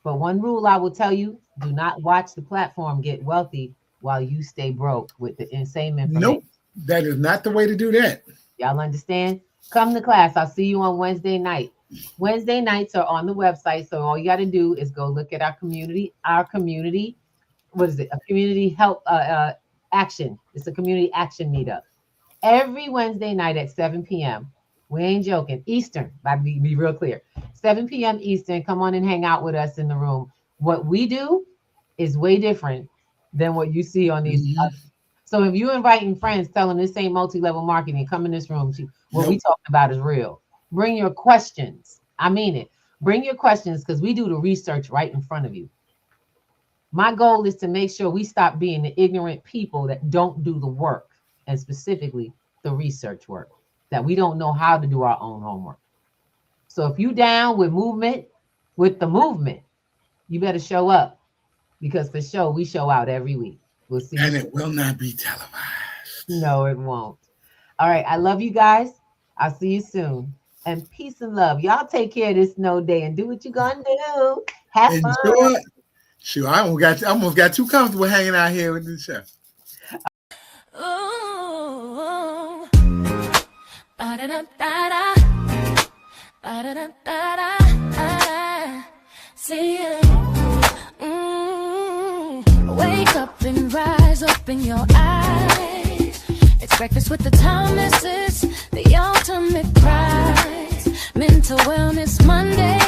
But one rule I will tell you, do not watch the platform get wealthy while you stay broke with the same information. Nope, that is not the way to do that. Y'all understand? Come to class. I'll see you on Wednesday night. Wednesday nights are on the website, so all you got to do is go look at our community. What is it? A community help action. It's a community action meetup. Every Wednesday night at 7 p.m. We ain't joking. Eastern, be real clear. 7 p.m. Eastern, come on and hang out with us in the room. What we do is way different than what you see on these. So if you're inviting friends, tell them this ain't multi-level marketing, come in this room. What we talking about is real. Bring your questions. I mean it. Bring your questions because we do the research right in front of you. My goal is to make sure we stop being the ignorant people that don't do the work, and specifically the research work, that we don't know how to do our own homework. So if you down with the movement, you better show up, because for sure we show out every week. We'll see. And it will not be televised. No, it won't. All right. I love you guys. I'll see you soon. And peace and love. Y'all take care of this snow day and do what you're gonna do. Have fun. Sure, I almost got too comfortable hanging out here with this show. Ooh, ba-da-da-da-da, ba-da-da-da-da, see ya. Wake up and rise up in your eyes. It's breakfast with the Thomases, the ultimate prize. Mental Wellness Monday.